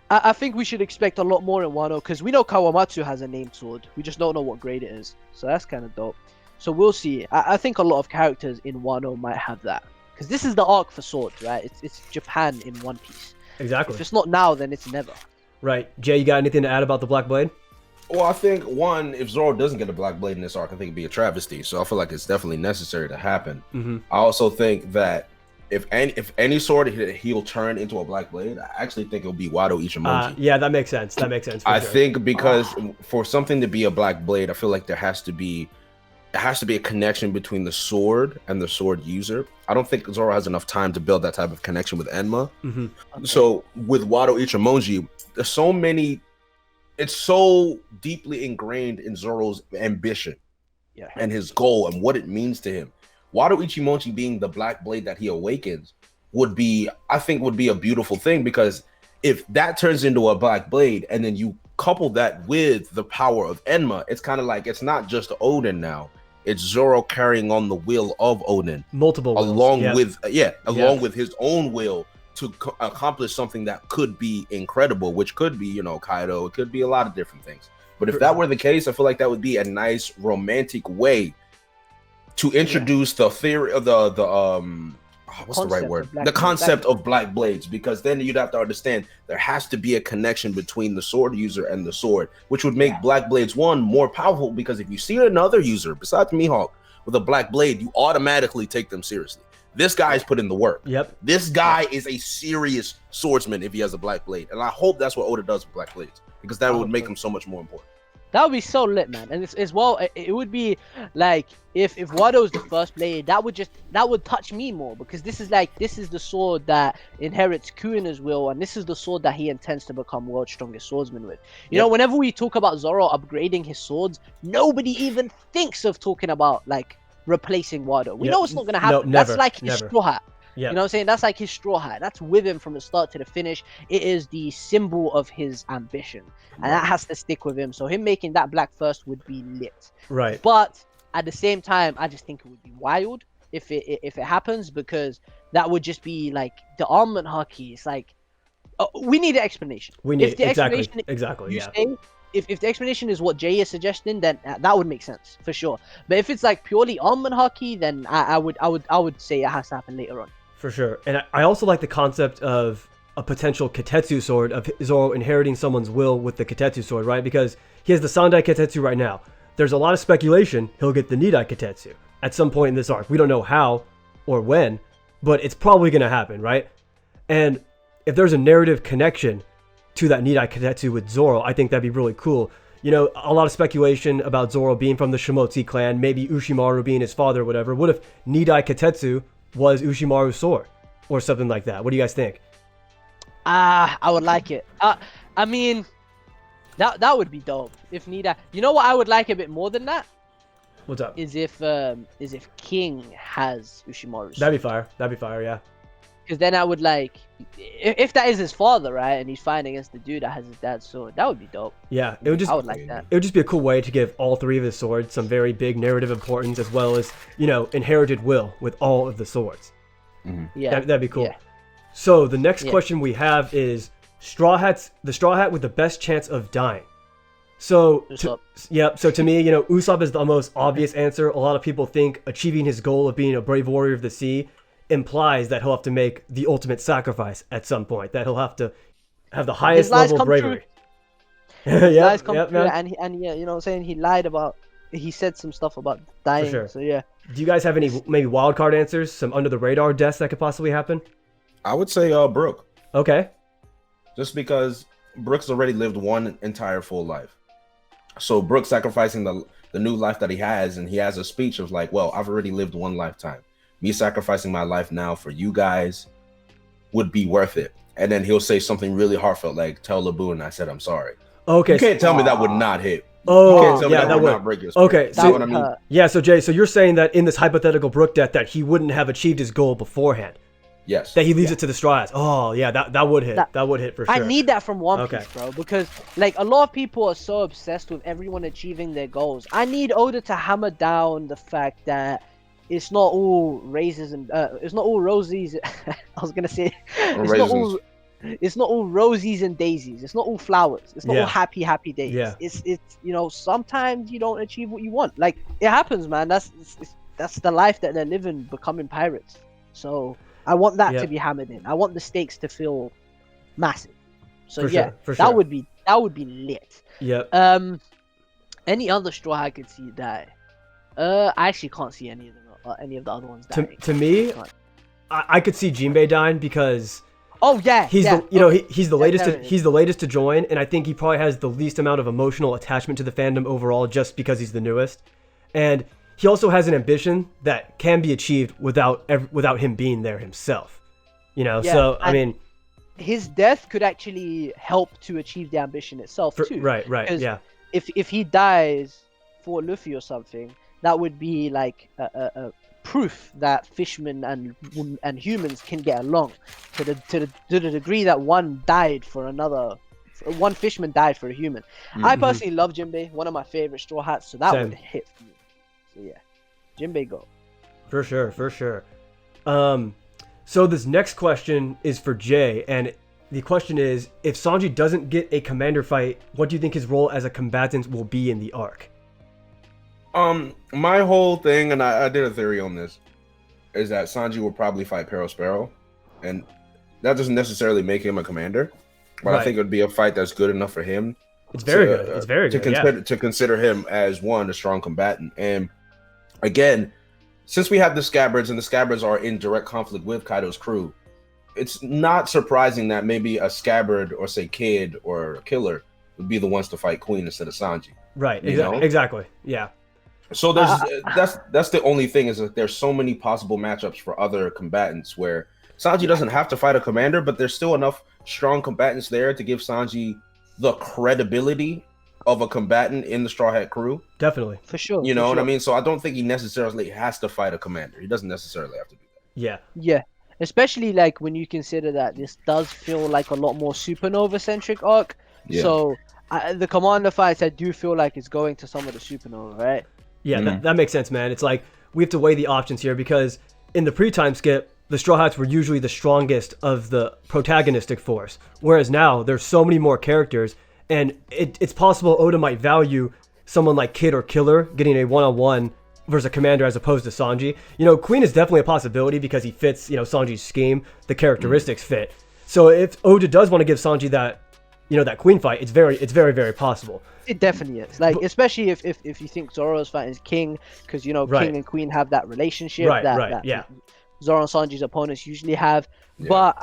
I think we should expect a lot more in Wano, because we know Kawamatsu has a named sword. We just don't know what grade it is. So that's kind of dope. So we'll see. I think a lot of characters in Wano might have that. Because this is the arc for swords, right? It's Japan in One Piece. Exactly. If it's not now, then it's never. Right. Jay, you got anything to add about the Black Blade? Well, I think, one, if Zoro doesn't get a Black Blade in this arc, I think it'd be a travesty. So I feel like it's definitely necessary to happen. Mm-hmm. I also think that if any sword he'll turn into a Black Blade, I actually think it'll be Wado Ichimonji. Yeah, that makes sense. I think because for something to be a Black Blade, I feel like there has to be a connection between the sword and the sword user. I don't think Zoro has enough time to build that type of connection with Enma. Mm-hmm. Okay. So with Wado Ichimonji, there's so many. It's so deeply ingrained in Zoro's ambition and his goal and what it means to him. Wado Ichimonji being the Black Blade that he awakens would be a beautiful thing, because if that turns into a Black Blade and then you couple that with the power of Enma, it's kind of like it's not just Odin now. It's Zoro carrying on the will of Odin. Multiple wills. along with his own will to accomplish something that could be incredible, which could be, Kaido. It could be a lot of different things. But if that were the case, I feel like that would be a nice romantic way to introduce the theory of the concept of Black Blades, because then you'd have to understand there has to be a connection between the sword user and the sword, which would make Black Blades one more powerful, because if you see another user besides Mihawk with a Black Blade, you automatically take them seriously. This guy's put in the work. Yep. This guy is a serious swordsman if he has a Black Blade, and I hope that's what Oda does with Black Blades, because that would make him so much more important. That would be so lit, man. And it's as well, it would be like if Wado's the first blade, that would touch me more, because this is the sword that inherits Kuina's will, and this is the sword that he intends to become world's strongest swordsman with. You know, whenever we talk about Zoro upgrading his swords, nobody even thinks of talking about replacing Wado. We know it's not gonna happen. No, That's his straw hat. Yep. You know what I'm saying? That's his straw hat. That's with him from the start to the finish. It is the symbol of his ambition, and that has to stick with him. So him making that black first would be lit. Right. But at the same time, I just think it would be wild if it happens, because that would just be the armament hockey. It's we need an explanation. We need exactly. If the explanation is what Jay is suggesting, then that would make sense for sure. But if it's purely armament hockey, then I would say it has to happen later on. For sure. And I also like the concept of a potential Kitetsu sword, of Zoro inheriting someone's will with the Kitetsu sword, right? Because he has the Sandai Kitetsu right now. There's a lot of speculation he'll get the Nidai Kitetsu at some point in this arc. We don't know how or when, but it's probably going to happen, right? And if there's a narrative connection to that Nidai Katetsu with Zoro, I think that'd be really cool. You know, a lot of speculation about Zoro being from the Shimotsu clan, maybe Ushimaru being his father or whatever. What if Nidai Katetsu was Ushimaru's sword or something like that? What do you guys think? I would like it. I mean, that would be dope if Nidai. You know what I would like a bit more than that? What's up? Is if King has Ushimaru's sword. That'd be fire, yeah. Because then I would like, if that is his father, right, and he's fighting against the dude that has his dad's sword, that would be dope. Yeah, I would like that. It would just be a cool way to give all three of his swords some very big narrative importance, as well as, you know, inherited will with all of the swords. Mm-hmm. Yeah, that'd be cool. Yeah. So the next question we have is the straw hat with the best chance of dying. So so to me, you know, Usopp is the most obvious answer. A lot of people think achieving his goal of being a brave warrior of the sea implies that he'll have to make the ultimate sacrifice at some point, that he'll have to have the highest level of bravery. Yeah, and yeah, you know what I'm saying, he said some stuff about dying. For sure. So yeah. Do you guys have any maybe wild card answers, some under the radar deaths that could possibly happen? I would say Brook. Okay. Just because Brook's already lived one entire full life. So Brook sacrificing the new life that he has, and he has a speech of like, well, I've already lived one lifetime. Me sacrificing my life now for you guys would be worth it. And then he'll say something really heartfelt like, tell Laboon I said I'm sorry. Okay. You can't tell me that would not hit. Oh, yeah, that would not break your spirit. Okay, so what I mean? Yeah, so Jay, so you're saying that in this hypothetical Brook death that he wouldn't have achieved his goal beforehand. Yes. That he leaves it to the Straw Hats. Oh, yeah, that would hit. That would hit for sure. I need that from One Piece, bro, because like a lot of people are so obsessed with everyone achieving their goals. I need Oda to hammer down the fact that it's not all raises and it's not all rosies. I was gonna say it's not all rosies and daisies. It's not all flowers. It's not all happy days. Yeah. It's you know, sometimes you don't achieve what you want. Like it happens, man. That's the life that they're living, becoming pirates. So I want that to be hammered in. I want the stakes to feel massive. So for that would be lit. Yeah. Any other Straw Hat could see die. I actually can't see any of them. Any of the other ones dying. To me, I could see Jinbei dying because he's the latest he's the latest to join, and I think he probably has the least amount of emotional attachment to the fandom overall just because he's the newest, and he also has an ambition that can be achieved without him being there himself, you know. So I mean, his death could actually help to achieve the ambition itself too. Right. Yeah. If he dies for Luffy or something, that would be like a proof that fishmen and humans can get along to the degree that one fishman died for a human. Mm-hmm. I personally love Jinbei, one of my favorite Straw Hats, so that would hit for me. So yeah, Jinbei go. For sure. So this next question is for Jay, and the question is, if Sanji doesn't get a commander fight, what do you think his role as a combatant will be in the arc? My whole thing, and I did a theory on this, is that Sanji will probably fight Perospero, and that doesn't necessarily make him a commander, but I think it would be a fight that's good enough for him. It's very good. It's very good. To consider him as a strong combatant. And again, since we have the Scabbards, and the Scabbards are in direct conflict with Kaido's crew, it's not surprising that maybe a Scabbard or say Kid or Killer would be the ones to fight Queen instead of Sanji. Right. Exactly. Yeah. So that's the only thing, is that there's so many possible matchups for other combatants where Sanji doesn't have to fight a commander, but there's still enough strong combatants there to give Sanji the credibility of a combatant in the Straw Hat crew. Definitely. For sure. You know what I mean? So I don't think he necessarily has to fight a commander. He doesn't necessarily have to do that. Yeah. Yeah. Especially like when you consider that this does feel like a lot more Supernova centric arc. Yeah. So the commander fights, I do feel like it's going to some of the Supernova, right? Yeah, that makes sense, man. It's like we have to weigh the options here, because in the pre-time skip, the Straw Hats were usually the strongest of the protagonistic force, whereas now there's so many more characters, and it's possible Oda might value someone like Kid or Killer getting a one-on-one versus a commander as opposed to Sanji. You know, Queen is definitely a possibility because he fits, you know, Sanji's scheme, the characteristics fit. So if Oda does want to give Sanji that, you know, that Queen fight, it's very, very possible. It definitely is. Like, especially if you think Zoro's fighting King, because, you know, King and Queen have that relationship. Zoro and Sanji's opponents usually have. Yeah. But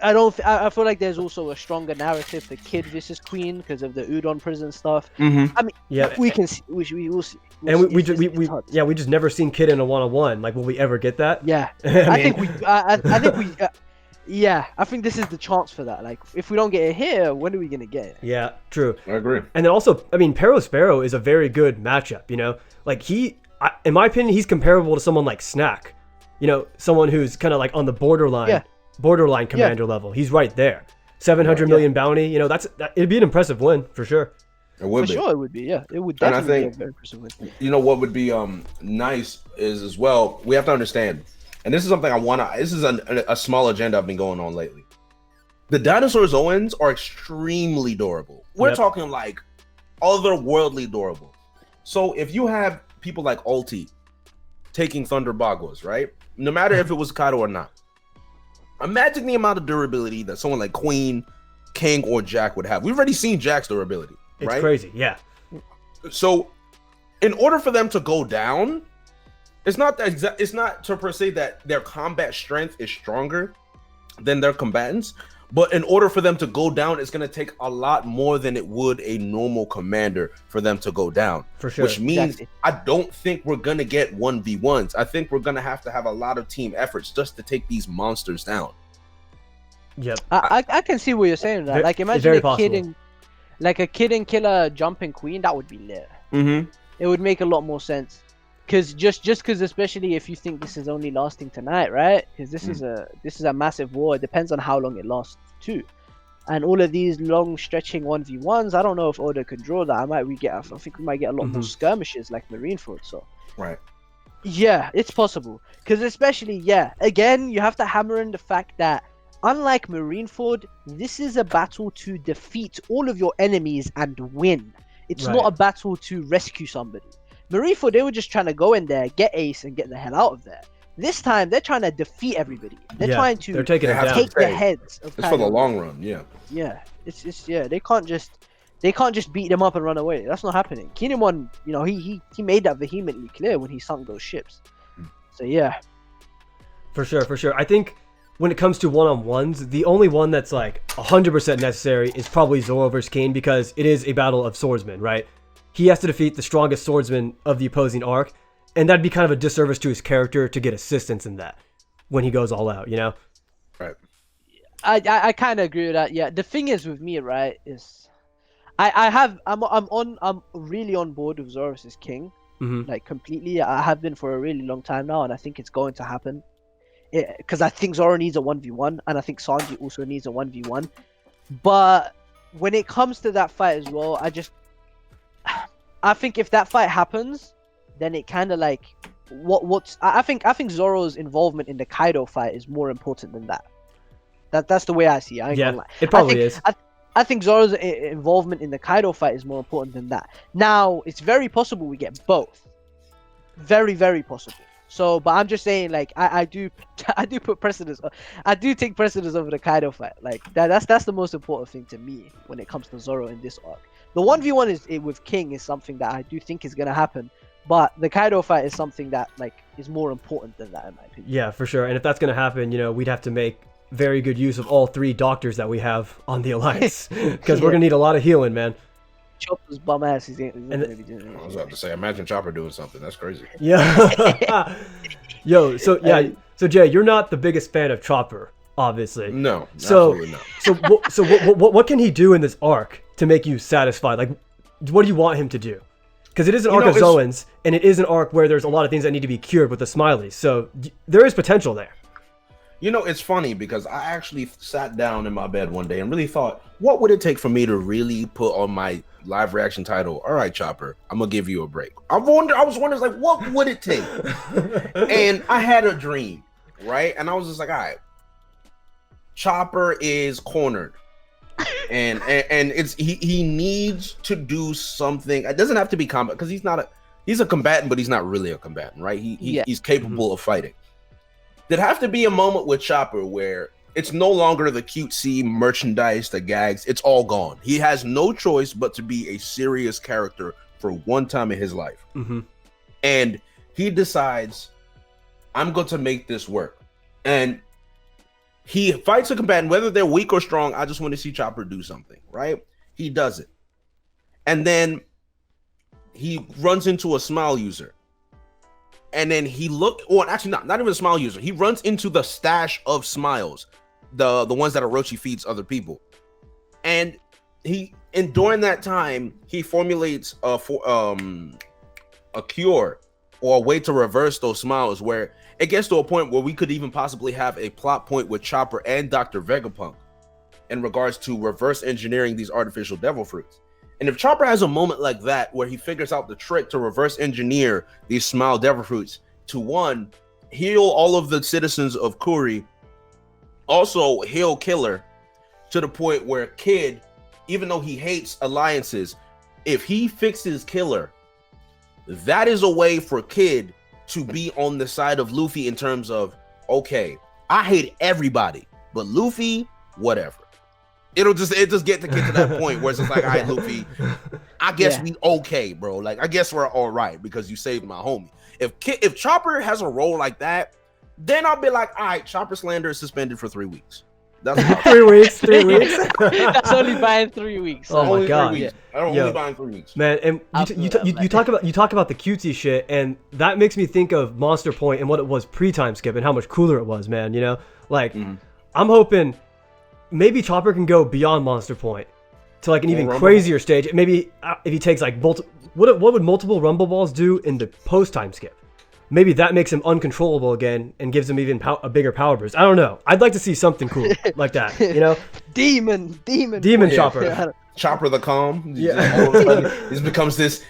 I feel like there's also a stronger narrative for Kid versus Queen because of the Udon prison stuff. Mm-hmm. I mean, Yeah. we can see, we will see. And we It's hard. we just never seen Kid in a one-on-one. Like, will we ever get that? Yeah, I think we. Yeah, I think this is the chance for that. Like, if we don't get it here, when are we gonna get it? Yeah, true. I agree. And then also, I mean, Perro Sparrow is a very good matchup. You know, like in my opinion, he's comparable to someone like Snack. You know, someone who's kind of like on the borderline commander level. He's right there. 700 million bounty. You know, it'd be an impressive win for sure. It would For be. sure, it would be. Yeah, it would And I definitely think- be a very impressive win. You know what would be nice is as well, we have to understand, and this is something this is a small agenda I've been going on lately. The Dinosaur Zoans are extremely durable. We're Yep. talking like otherworldly durable. So if you have people like Ulti taking Thunder Bagos, right? No matter if it was Kaido or not. Imagine the amount of durability that someone like Queen, King, or Jack would have. We've already seen Jack's durability, It's right? crazy. Yeah. So, in order for them to go down, it's not to per se that their combat strength is stronger than their combatants, but in order for them to go down, it's going to take a lot more than it would a normal commander for them to go down. For sure. Which means Exactly. I don't think we're going to get 1v1s. I think we're going to have a lot of team efforts just to take these monsters down. Yep. I can see what you're saying. With that. Like, imagine very a kid and killer jumping Queen. That would be lit. Mm-hmm. It would make a lot more sense. Because because especially if you think this is only lasting tonight, right? Because this is a massive war. It depends on how long it lasts too. And all of these long stretching 1v1s, I don't know if Oda can draw that. I think we might get a lot more skirmishes like Marineford. So Right. yeah, it's possible. Because especially, again, you have to hammer in the fact that unlike Marineford, this is a battle to defeat all of your enemies and win. It's Right. not a battle to rescue somebody. Marineford, they were just trying to go in there, get Ace, and get the hell out of there. This time, they're trying to defeat everybody. They're trying to They're taking it They have down. to take the heads of It's for the Kaido. long run, yeah. Yeah, it's they can't just beat them up and run away. That's not happening. Kinemon, you know, he made that vehemently clear when he sunk those ships. So yeah. For sure. I think when it comes to one-on-ones, the only one that's like 100% necessary is probably Zoro versus Kane because it is a battle of swordsmen, right? He has to defeat the strongest swordsman of the opposing arc, and that'd be kind of a disservice to his character to get assistance in that when he goes all out, you know? Right. I kind of agree with that. Yeah, the thing is with me, right, is I'm really on board with Zoro versus King, like completely. I have been for a really long time now, and I think it's going to happen. Because I think Zoro needs a 1v1, and I think Sanji also needs a 1v1. But when it comes to that fight as well, I think if that fight happens, then it kind of like I think Zoro's involvement in the Kaido fight is more important than that. That's the way I see it. I ain't gonna lie. It probably is. I think Zoro's involvement in the Kaido fight is more important than that. Now, it's very possible we get both. Very, very possible. So, but I'm just saying, like, I do put precedence. I do take precedence over the Kaido fight. Like that's the most important thing to me when it comes to Zoro in this arc. The 1v1 with King is something that I do think is gonna happen, but the Kaido fight is something that like is more important than that in my opinion. Yeah, for sure. And if that's going to happen, you know, we'd have to make very good use of all 3 doctors that we have on the Alliance because we're going to need a lot of healing, man. Chopper's bum ass is gonna be doing I it. was about to say, imagine Chopper doing something. That's crazy. Yeah. Yo, so Jay, you're not the biggest fan of Chopper, obviously. No, So, absolutely not. what can he do in this arc to make you satisfied? Like, what do you want him to do? Because it is an arc of Zoans, and it is an arc where there's a lot of things that need to be cured with the Smileys. So there is potential there. You know, it's funny because I actually sat down in my bed one day and really thought, what would it take for me to really put on my live reaction title, all right, Chopper, I'm going to give you a break. I was wondering, like, what would it take? And I had a dream, right? And I was just like, all right, Chopper is cornered. And it's he needs to do something. It doesn't have to be combat because he's a combatant, but he's not really a combatant, right? He's capable of fighting. There'd have to be a moment with Chopper where it's no longer the cutesy merchandise, the gags. It's all gone. He has no choice but to be a serious character for one time in his life. And he decides, I'm going to make this work. And he fights a combatant, whether they're weak or strong. I just want to see Chopper do something, right? He does it. And then he runs into a smile user. And then not even a smile user. He runs into the stash of smiles, the ones that Orochi feeds other people. And during that time, he formulates a cure or a way to reverse those smiles, where it gets to a point where we could even possibly have a plot point with Chopper and Dr. Vegapunk in regards to reverse engineering these artificial devil fruits. And if Chopper has a moment like that where he figures out the trick to reverse engineer these smile devil fruits to, one, heal all of the citizens of Kuri, also heal Killer, to the point where Kid, even though he hates alliances, if he fixes Killer, that is a way for Kid to be on the side of Luffy in terms of, okay, I hate everybody, but Luffy, whatever. It just get to that point where it's just like, all right, Luffy, I guess we okay, bro. Like, I guess we're all right because you saved my homie. If Chopper has a role like that, then I'll be like, all right, Chopper slander is suspended for 3 weeks. That's 3 weeks. 3 weeks. That's only buying 3 weeks. Oh my god. 3 weeks. I'm only buying 3 weeks. Man, and you talk about the cutesy shit, and that makes me think of Monster Point and what it was pre-time skip and how much cooler it was, man. You know, like I'm hoping maybe Chopper can go beyond Monster Point to like an even crazier stage. Maybe if he takes like what would multiple Rumble Balls do in the post-time skip? Maybe that makes him uncontrollable again and gives him even a bigger power boost. I don't know. I'd like to see something cool like that, you know? Demon Chopper. Yeah. Chopper the Calm. Yeah.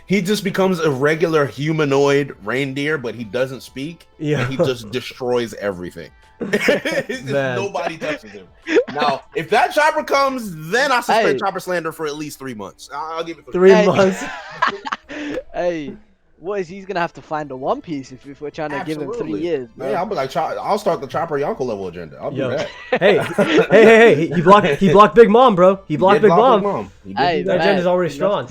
He just becomes a regular humanoid reindeer, but he doesn't speak. Yeah. And he just destroys everything. Nobody touches him. Now, if that Chopper comes, then I suspend Chopper slander for at least 3 months. I'll give it 3 months. Hey, what is he's gonna have to find a One Piece if we're trying to give him 3 years, bro. Yeah, I'll be like, I'll start the Chopper Yonko level agenda. I'll do that. Hey, he blocked Big Mom, bro. He blocked Big Mom. Hey, that agenda's already strong.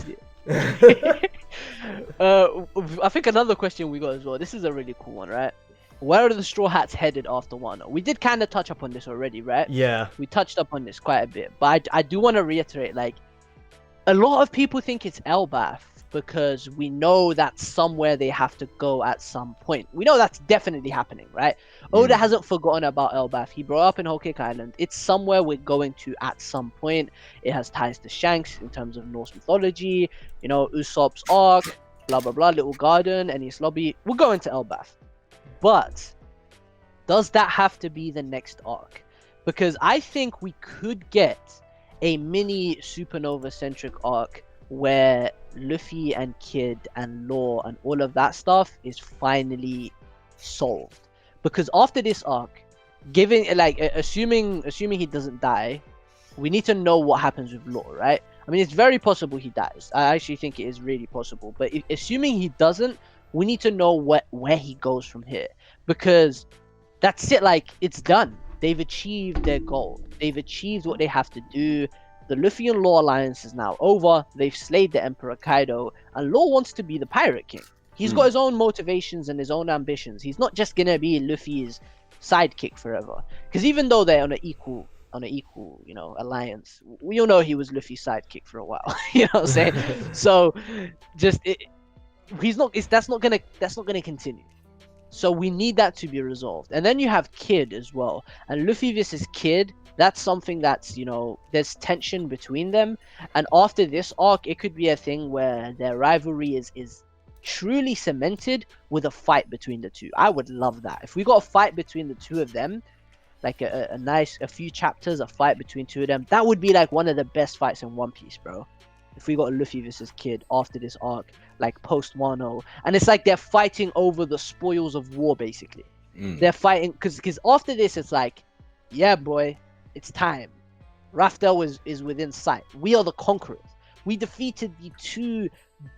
I think another question we got as well. This is a really cool one, right? Where are the Straw Hats headed after Wano? We did kind of touch up on this already, right? Yeah. We touched up on this quite a bit, but I do want to reiterate, like, a lot of people think it's Elbaf because we know that's somewhere they have to go at some point. We know that's definitely happening, right? Oda hasn't forgotten about Elbaf. He brought up in Whole Cake Island. It's somewhere we're going to at some point. It has ties to Shanks in terms of Norse mythology, you know, Usopp's arc, blah, blah, blah, Little Garden, Enies Lobby. We're going to Elbaf. But does that have to be the next arc? Because I think we could get a mini supernova-centric arc where Luffy and Kid and Law and all of that stuff is finally solved. Because after this arc, assuming he doesn't die, we need to know what happens with Law, right? I mean, it's very possible he dies. I actually think it is really possible. But assuming he doesn't, we need to know where he goes from here. Because that's it, like, it's done. They've achieved their goal. They've achieved what they have to do. The Luffy and Law alliance is now over. They've slayed the Emperor Kaido. And Law wants to be the Pirate King. He's got his own motivations and his own ambitions. He's not just going to be Luffy's sidekick forever. Because even though they're on an equal, you know, alliance, we all know he was Luffy's sidekick for a while. You know what I'm saying? So, that's not gonna continue. So we need that to be resolved. And then you have Kid as well. And Luffy versus Kid, that's something that's, you know, there's tension between them. And after this arc, it could be a thing where their rivalry is truly cemented with a fight between the two. I would love that. If we got a fight between the two of them, like a few chapters, a fight between two of them, that would be like one of the best fights in One Piece, bro. If we got Luffy versus Kid after this arc, like post Wano, and it's like they're fighting over the spoils of war, basically. They're fighting because after this, it's like, yeah, boy, it's time. Raftel is within sight. We are the conquerors. We defeated the two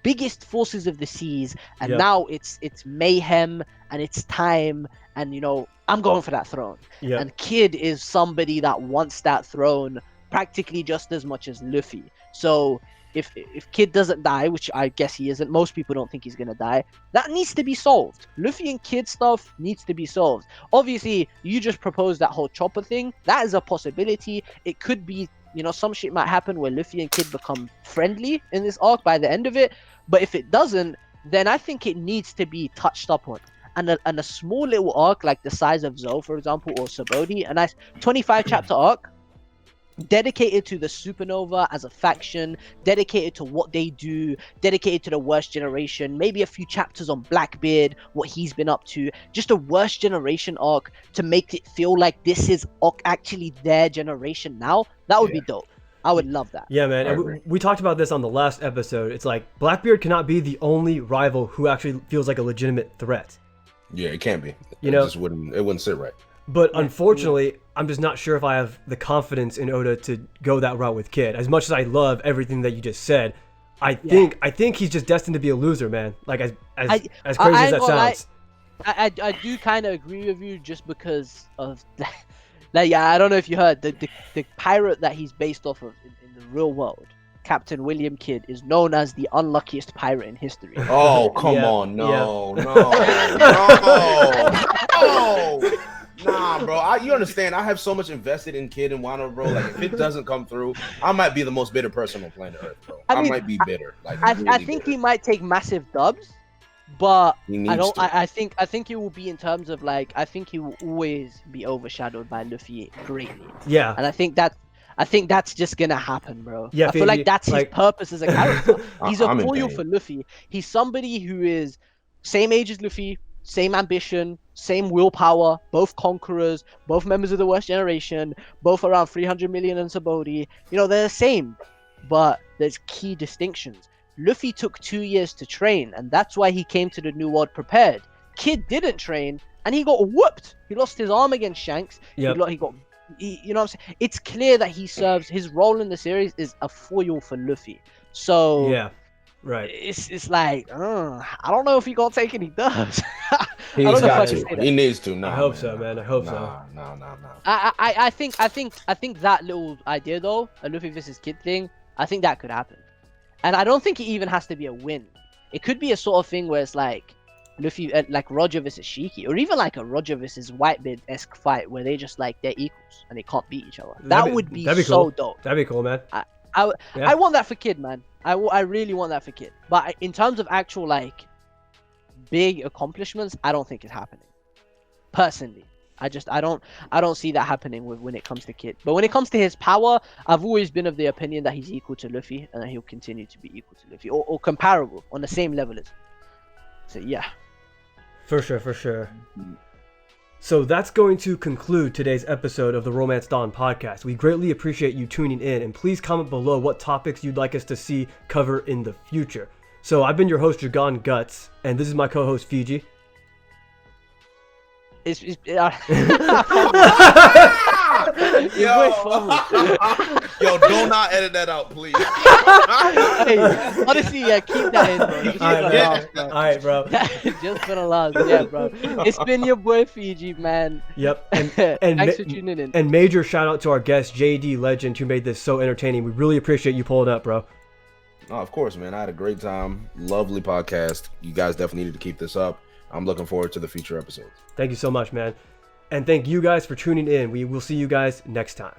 biggest forces of the seas, and now it's mayhem and it's time. And you know, I'm going for that throne. And Kid is somebody that wants that throne practically just as much as Luffy. So if Kid doesn't die, which I guess he isn't, most people don't think he's gonna die, that needs to be solved. Luffy and Kid stuff needs to be solved. Obviously, you just proposed that whole Chopper thing. That is a possibility. It could be, you know, some shit might happen where Luffy and Kid become friendly in this arc by the end of it. But if it doesn't, then I think it needs to be touched up on. And a small little arc like the size of Zou, for example, or Sabaody, a nice 25 chapter arc dedicated to the Supernova as a faction, dedicated to what they do, dedicated to the Worst Generation, maybe a few chapters on Blackbeard, what he's been up to, just a Worst Generation arc to make it feel like this is actually their generation now. That would be dope. I would love that. Yeah, man. And we talked about this on the last episode. It's like Blackbeard cannot be the only rival who actually feels like a legitimate threat. Yeah, it can't be. You know, it wouldn't sit right. But unfortunately, I'm just not sure if I have the confidence in Oda to go that route with Kid. As much as I love everything that you just said, I think he's just destined to be a loser, man. Like as crazy as that sounds. I do kind of agree with you just because of that. Like, yeah, I don't know if you heard the pirate that he's based off of in the real world. Captain William Kidd is known as the unluckiest pirate in history. Oh, come on. No. Nah, bro. You understand, I have so much invested in Kid and Wano, bro. Like, if it doesn't come through, I might be the most bitter person on planet Earth, bro. I might be bitter. Like, I think he might take massive dubs, but I think it will be in terms of, like, I think he will always be overshadowed by Luffy greatly. Yeah. And I think that's just gonna happen, bro. Yeah, I feel like that's his purpose as a character. He's a foil for Luffy. He's somebody who is same age as Luffy, same ambition, same willpower, both conquerors, both members of the Worst Generation, both around 300 million in Sabaody. You know, they're the same, but there's key distinctions. Luffy took 2 years to train, and that's why he came to the New World prepared. Kid didn't train, and he got whooped. He lost his arm against Shanks. Yep. You know what I'm saying? It's clear that he serves, his role in the series is a foil for Luffy. So yeah, right. It's like, I don't know if he gonna take any dubs. He needs to. No, I hope so, man. I hope so. No. I think that little idea though, a Luffy versus Kid thing, I think that could happen. And I don't think it even has to be a win. It could be a sort of thing where it's like Luffy, like Roger versus Shiki, or even like a Roger versus Whitebeard-esque fight where they just like they're equals and they can't beat each other. That would be so cool. dope. That'd be cool, man. I want that for Kid, man. I really want that for Kid. But in terms of actual like big accomplishments, I don't think it's happening. Personally, I don't see that happening when it comes to Kid. But when it comes to his power, I've always been of the opinion that he's equal to Luffy and that he'll continue to be equal to Luffy or comparable on the same level as him. So yeah. For sure. So that's going to conclude today's episode of the Romance Dawn podcast. We greatly appreciate you tuning in, and please comment below what topics you'd like us to see cover in the future. So I've been your host, Dragon Guts, and this is my co-host, Fiji. Yo, do not edit that out, please. Hey, honestly, yeah, keep that in, bro. All right, bro. Just for the last, yeah, bro. It's been your boy Fiji, man. Yep. And thanks for tuning in. And major shout out to our guest JD Legend who made this so entertaining. We really appreciate you pulling up, bro. Oh, of course, man. I had a great time. Lovely podcast. You guys definitely need to keep this up. I'm looking forward to the future episodes. Thank you so much, man. And thank you guys for tuning in. We will see you guys next time.